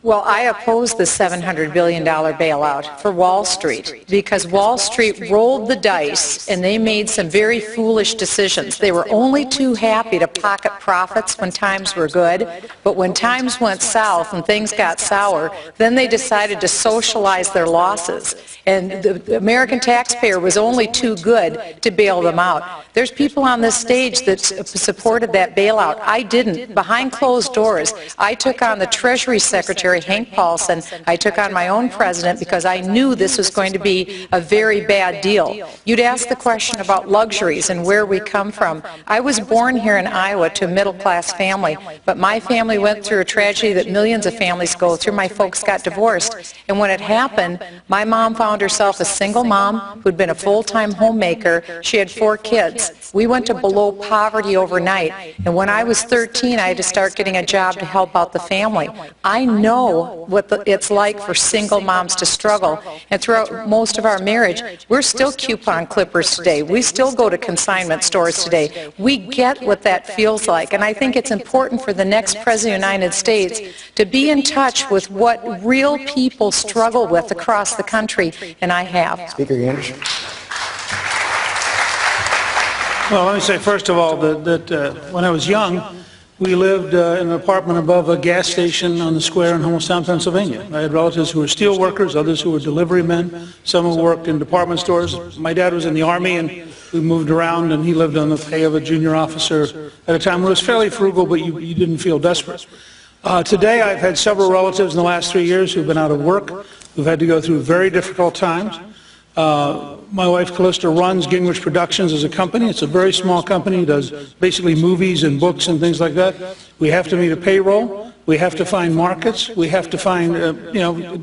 Well, I oppose the $700 billion bailout for Wall Street because Wall Street rolled the dice and they made some very foolish decisions. They were only too happy to pocket profits when times were good, but when times went south and things got sour, then they decided to socialize their losses. And the American taxpayer was only too good to bail them out. There's people on this stage that supported that bailout. I didn't. Behind closed doors, I took on the Treasury Secretary, Hank Paulson. I took on my own president because I knew this was going to be a very bad deal. You'd ask the question about luxuries and where we come from. I was born here in Iowa to a middle-class family, but my family went through a tragedy that millions of families go through. My folks got divorced, and when it happened, my mom found herself a single mom who'd been a full-time homemaker. She had 4 kids. We went to below poverty overnight, and when I was 13, I had to start getting a job to help out the family. I know what it's like for single moms to struggle, and throughout most of our marriage, we're still coupon clippers today. We still go to consignment stores today. We get what that feels like, and I think it's important for the next President of the United States to be in touch with what real people struggle with across the country, and I have. Speaker Anderson. Well, let me say first of all that when I was young, we lived in an apartment above a gas station on the square in Homostown, Pennsylvania. I had relatives who were steel workers, others who were delivery men, some who worked in department stores. My dad was in the Army, and we moved around, and he lived on the pay of a junior officer at a time when it was fairly frugal, but you didn't feel desperate. Today, I've had several relatives in the last 3 years who've been out of work, who've had to go through very difficult times. My wife, Callista, runs Gingrich Productions as a company. It's a very small company. It does basically movies and books and things like that. We have to meet a payroll. We have to find markets. We have to find,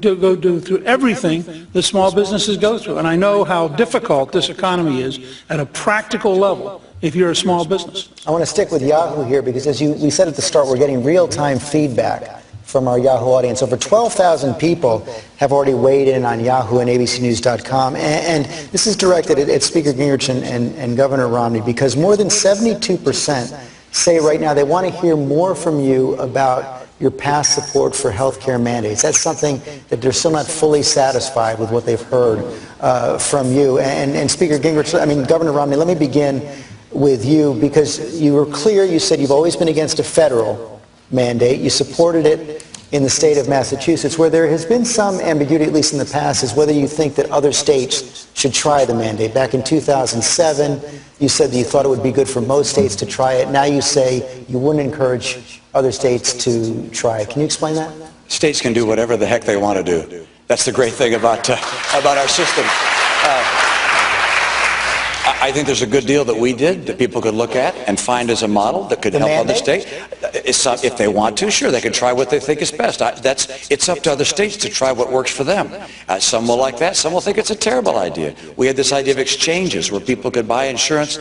go through everything that small businesses go through. And I know how difficult this economy is at a practical level if you're a small business. I want to stick with Yahoo here because, as we said at the start, we're getting real-time feedback from our Yahoo audience. Over 12,000 people have already weighed in on Yahoo and abcnews.com. And this is directed at Speaker Gingrich and Governor Romney because more than 72% say right now they want to hear more from you about your past support for health care mandates. That's something that they're still not fully satisfied with what they've heard from you. And Speaker Gingrich, Governor Romney, let me begin with you because you were clear. You said you've always been against a federal mandate. You supported it in the state of Massachusetts. Where there has been some ambiguity, at least in the past, is whether you think that other states should try the mandate. Back in 2007, you said that you thought it would be good for most states to try it. Now you say you wouldn't encourage other states to try it. Can you explain that? States can do whatever the heck they want to do. That's the great thing about our system. I think there's a good deal that we did that people could look at and find as a model that could help other states. If they want to, sure, they can try what they think is best. It's up to other states to try what works for them. Some will like that. Some will think it's a terrible idea. We had this idea of exchanges where people could buy insurance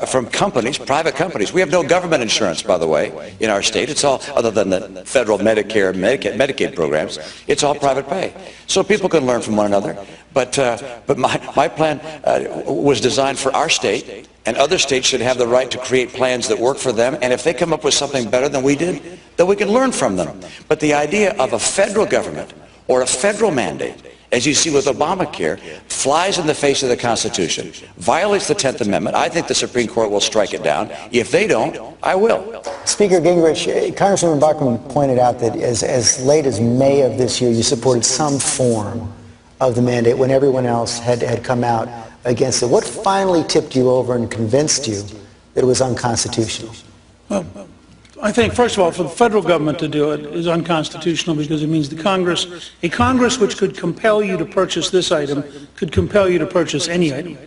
from companies, private companies. We have no government insurance, by the way, in our state. It's all, other than the federal Medicare, Medicaid programs, it's all private pay. So people can learn from one another. But my plan was designed for our state, and other states should have the right to create plans that work for them. And if they come up with something better than we did, then we can learn from them. But the idea of a federal government or a federal mandate as you see with Obamacare, flies in the face of the Constitution, violates the 10th Amendment. I think the Supreme Court will strike it down. If they don't, I will. Speaker Gingrich, Congressman Buckman pointed out that as late as May of this year, you supported some form of the mandate when everyone else had come out against it. What finally tipped you over and convinced you that it was unconstitutional? Well, I think, first of all, for the federal government to do it is unconstitutional because it means a Congress which could compel you to purchase this item could compel you to purchase any item.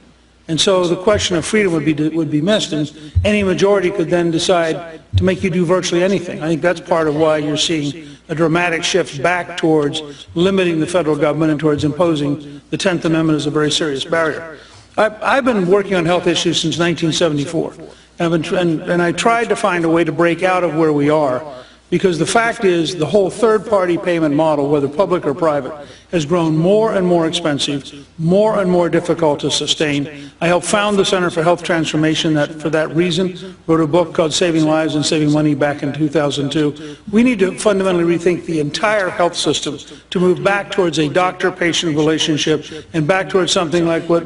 And so the question of freedom would be missed, and any majority could then decide to make you do virtually anything. I think that's part of why you're seeing a dramatic shift back towards limiting the federal government and towards imposing the 10th Amendment as a very serious barrier. I've been working on health issues since 1974. And I tried to find a way to break out of where we are, because the fact is the whole third-party payment model, whether public or private, has grown more and more expensive, more and more difficult to sustain. I helped found the Center for Health Transformation that, for that reason, wrote a book called Saving Lives and Saving Money back in 2002. We need to fundamentally rethink the entire health system to move back towards a doctor-patient relationship and back towards something like what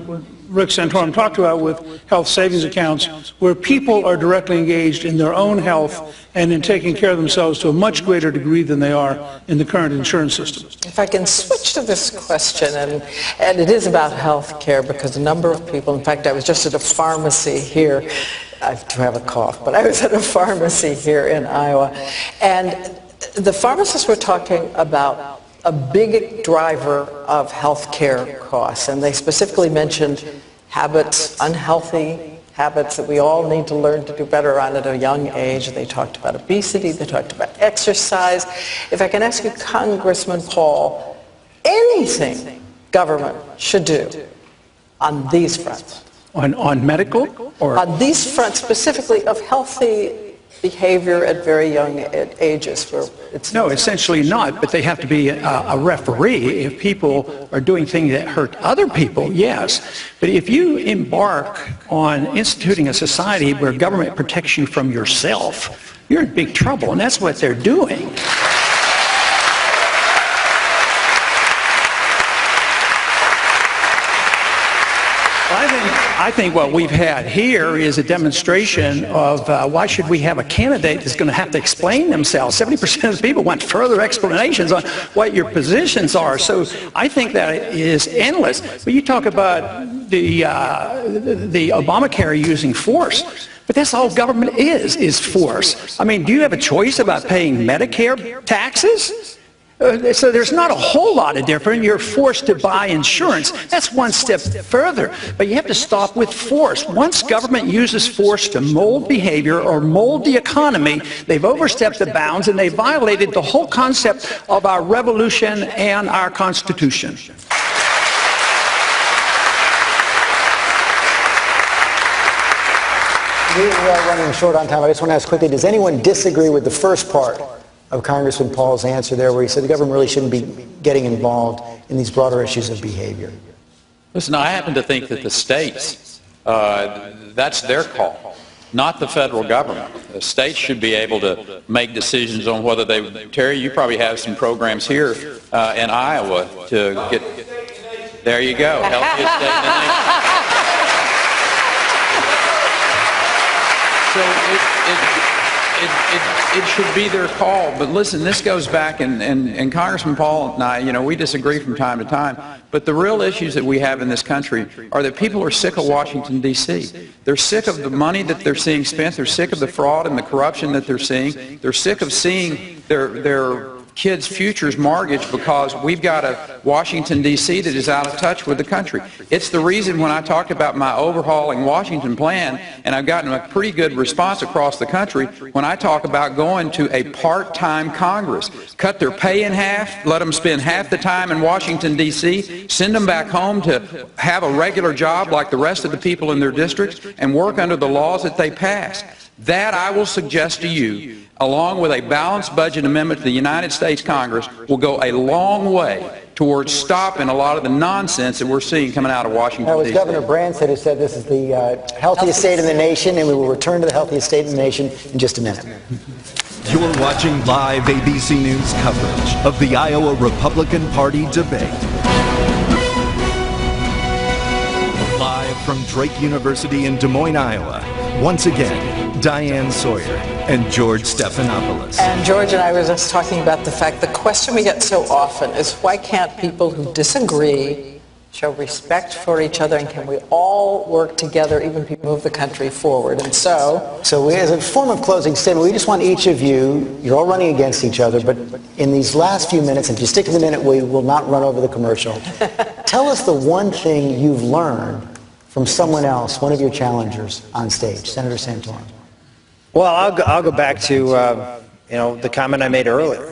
Rick Santorum talked about with health savings accounts, where people are directly engaged in their own health and in taking care of themselves to a much greater degree than they are in the current insurance system. If I can switch to this question, and it is about health care, because a number of people, in fact, I was just at a pharmacy here, I have a cough, but I was at a pharmacy here in Iowa, and the pharmacists were talking about a big driver of health care costs, and they specifically mentioned habits, unhealthy habits that we all need to learn to do better on at a young age. They talked about obesity, they talked about exercise. If I can ask you, Congressman Paul, anything government should do on these fronts? On medical? Or on these fronts specifically of healthy behavior at very young ages? Where it's no, essentially not, but they have to be a referee. If people are doing things that hurt other people, yes. But if you embark on instituting a society where government protects you from yourself, you're in big trouble, and that's what they're doing. I think what we've had here is a demonstration of why should we have a candidate that's going to have to explain themselves. 70% of the people want further explanations on what your positions are. So I think that is endless. But you talk about the Obamacare using force. But that's all government is force. I mean, do you have a choice about paying Medicare taxes? So there's not a whole lot of difference. You're forced to buy insurance. That's one step further. But you have to stop with force. Once government uses force to mold behavior or mold the economy, they've overstepped the bounds and they violated the whole concept of our revolution and our Constitution. We're running short on time. I just want to ask quickly, does anyone disagree with the first part of Congressman Paul's answer there, where he said the government really shouldn't be getting involved in these broader issues of behavior? Listen, I happen to think that the states, that's their call, not the federal government. The states should be able to make decisions on whether they... Terry, you probably have some programs here in Iowa to get... There you go. Healthiest state in the nation. So it should be their call. But listen, this goes back, and Congressman Paul and I, we disagree from time to time, but the real issues that we have in this country are that people are sick of Washington, D.C. They're sick of the money that they're seeing spent. They're sick of the fraud and the corruption that they're seeing. They're sick of seeing their kids' futures mortgaged because we've got a Washington, D.C. that is out of touch with the country. It's the reason when I talked about my overhauling Washington plan, and I've gotten a pretty good response across the country, when I talk about going to a part-time Congress, cut their pay in half, let them spend half the time in Washington, D.C., send them back home to have a regular job like the rest of the people in their districts, and work under the laws that they pass. That, I will suggest to you, along with a balanced budget amendment to the United States Congress, will go a long way towards stopping a lot of the nonsense that we're seeing coming out of Washington, D.C. That was Governor Branstad who said this is the healthiest state in the nation, and we will return to the healthiest state in the nation in just a minute. You're watching live ABC News coverage of the Iowa Republican Party debate. from Drake University in Des Moines, Iowa, once again, Diane Sawyer and George Stephanopoulos. And George and I were just talking about the fact, the question we get so often is, why can't people who disagree show respect for each other, and can we all work together, even people move the country forward? And so as a form of closing statement, we just want each of you, you're all running against each other, but in these last few minutes, and if you stick to the minute, we will not run over the commercial. Tell us the one thing you've learned from someone else, one of your challengers on stage. Senator Santorum. Well, I'll go back to the comment I made earlier.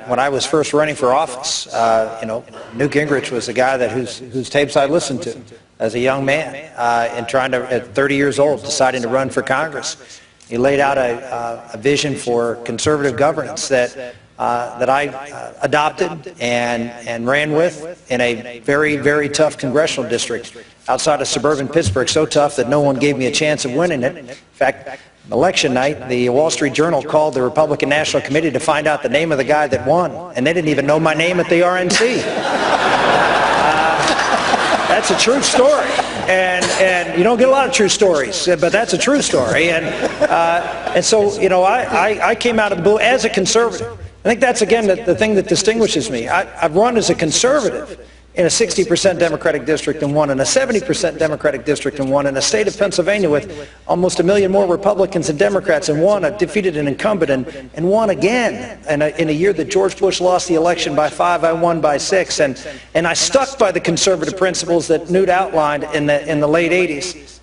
When I was first running for office, Newt Gingrich was the guy whose tapes I listened to as a young man, and trying to, at 30 years old, deciding to run for Congress. He laid out a vision for conservative governance that I adopted and ran with in a very, very tough congressional district outside of suburban Pittsburgh, so tough that no one gave me a chance of winning it. In fact, election night, the Wall Street Journal called the Republican National Committee to find out the name of the guy that won, and they didn't even know my name at the RNC. That's a true story, and you don't get a lot of true stories, but that's a true story. And so, I came out of the blue as a conservative. I think that's, again, the thing that distinguishes me. I've run as a conservative in a 60% Democratic district and won, in a 70% Democratic district and won, in a state of Pennsylvania with almost 1 million more Republicans and Democrats, and won, defeated an incumbent, and won again. And in a year that George Bush lost the election by 5, I won by 6. And I stuck by the conservative principles that Newt outlined in the late 80s.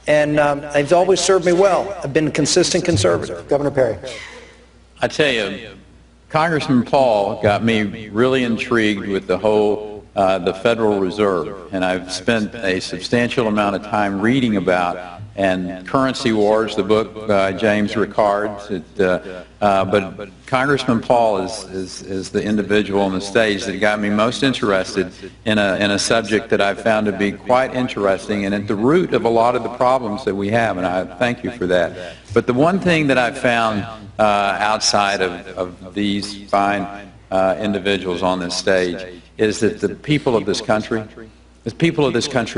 And they've always served me well. I've been a consistent conservative. Governor Perry. I tell you, Congressman Paul got me really intrigued with the whole the Federal Reserve, and I've spent a substantial amount of time reading about, and Currency Wars, the book by James Ricard. But Congressman Paul is the individual on the stage that got me most interested in a subject that I've found to be quite interesting and at the root of a lot of the problems that we have, and I thank you for that. But the one thing that I've found outside of these fine individuals on this stage is that the people of this country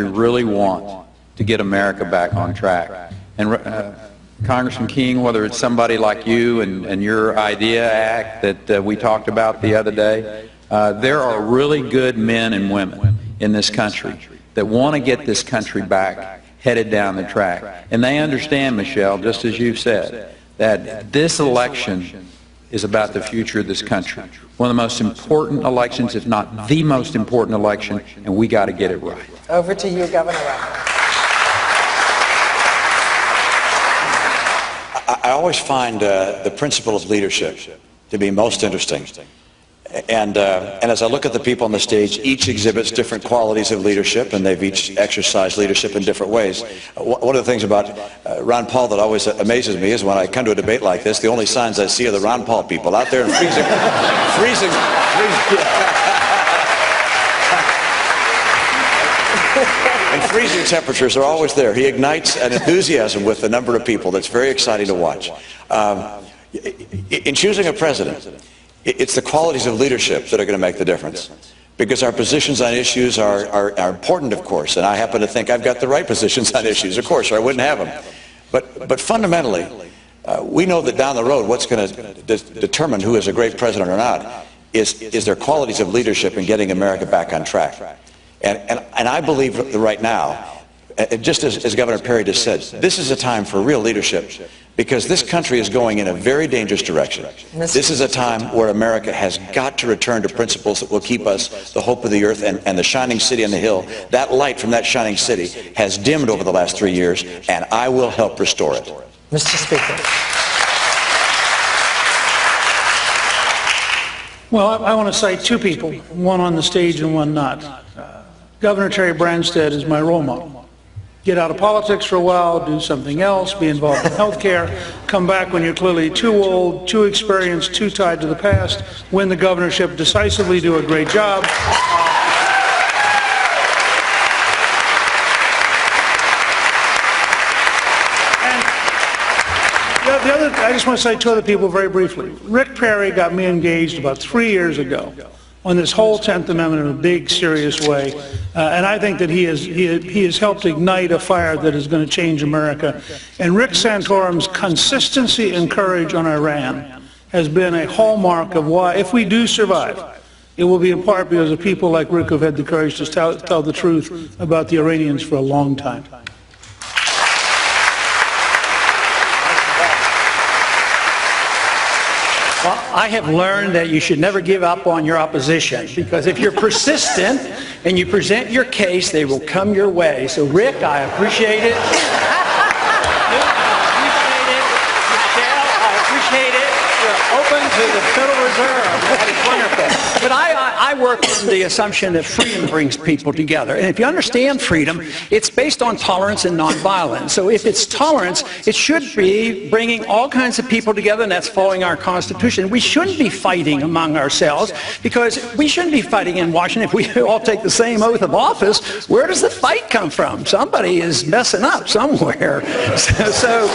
really want to get America back on track. And Congressman King, whether it's somebody like you and your IDEA Act that we talked about the other day, there are really good men and women in this country that want to get this country back headed down the track. And they understand, Michelle, just as you've said, that this election is about the future of this country. One of the most important elections, if not the most important election, and we got to get it right. over to you, Governor Ramos. I always find the principle of leadership to be most interesting. And as I look at the people on the stage, each exhibits different qualities of leadership, and they've each exercised leadership in different ways. One of the things about Ron Paul that always amazes me is when I come to a debate like this, the only signs I see are the Ron Paul people out there in freezing temperatures are always there. He ignites an enthusiasm with a number of people that's very exciting to watch. In choosing a president, it's the qualities of leadership that are going to make the difference. Because our positions on issues are important, of course, and I happen to think I've got the right positions on issues, of course, or I wouldn't have them. But fundamentally, we know that down the road what's going to determine who is a great president or not is their qualities of leadership in getting America back on track. And I believe that right now, just as Governor Perry just said, this is a time for real leadership because this country is going in a very dangerous direction. This is a time where America has got to return to principles that will keep us the hope of the earth and the shining city on the hill. That light from that shining city has dimmed over the last 3 years, and I will help restore it. Mr. Speaker. Well, I want to cite two people, one on the stage and one not. Governor Terry Branstad is my role model. Get out of politics for a while, do something else, be involved in health care, come back when you're clearly too old, too experienced, too tied to the past, win the governorship decisively, do a great job. I just want to cite two other people very briefly. Rick Perry got me engaged about 3 years ago on this whole 10th Amendment in a big, serious way. And I think that he has helped ignite a fire that is going to change America. And Rick Santorum's consistency and courage on Iran has been a hallmark of why, if we do survive, it will be in part because of people like Rick who have had the courage to tell the truth about the Iranians for a long time. Well, I have learned that you should never give up on your opposition, because if you're persistent and you present your case, they will come your way. So, Rick, I appreciate it. I appreciate it. You're open to the Federal Reserve. That is wonderful. But I work from the assumption that freedom brings people together. And if you understand freedom, it's based on tolerance and nonviolence. So if it's tolerance, it should be bringing all kinds of people together, and that's following our Constitution. We shouldn't be fighting among ourselves, because we shouldn't be fighting in Washington if we all take the same oath of office. Where does the fight come from? Somebody is messing up somewhere. So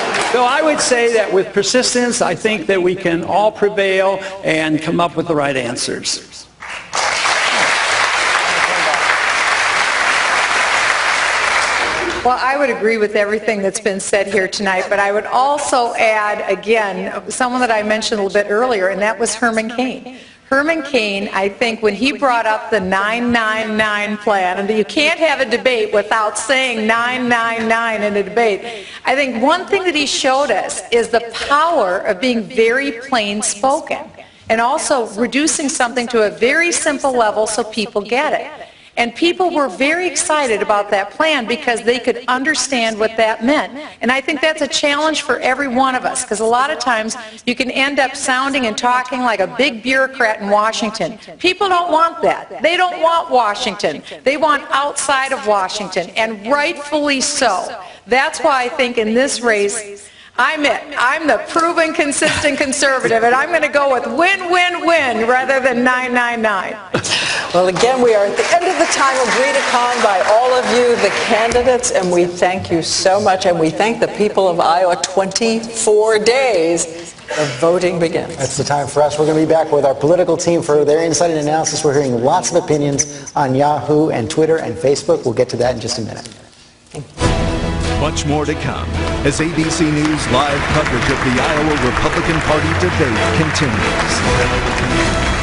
I would say that with persistence, I think that we can all prevail and come up with the right answers. Well, I would agree with everything that's been said here tonight, but I would also add, again, someone that I mentioned a little bit earlier, and that was Herman Cain. Herman Cain, I think, when he brought up the 999 plan, and you can't have a debate without saying 999 in a debate, I think one thing that he showed us is the power of being very plain spoken, and also reducing something to a very simple level so people get it. And people were very excited about that plan because they could understand what that meant. And I think that's a challenge for every one of us, because a lot of times you can end up sounding and talking like a big bureaucrat in Washington. People don't want that. They don't want Washington. They want outside of Washington, and rightfully so. That's why I think in this race, I'm it. I'm the proven consistent conservative, and I'm going to go with win, win, win rather than 999. Well, again, we are at the end of the time agreed upon by all of you, the candidates, and we thank you so much, and we thank the people of Iowa. 24 days, the voting begins. That's the time for us. We're going to be back with our political team for their insight and analysis. We're hearing lots of opinions on Yahoo and Twitter and Facebook. We'll get to that in just a minute. Much more to come as ABC News live coverage of the Iowa Republican Party debate continues.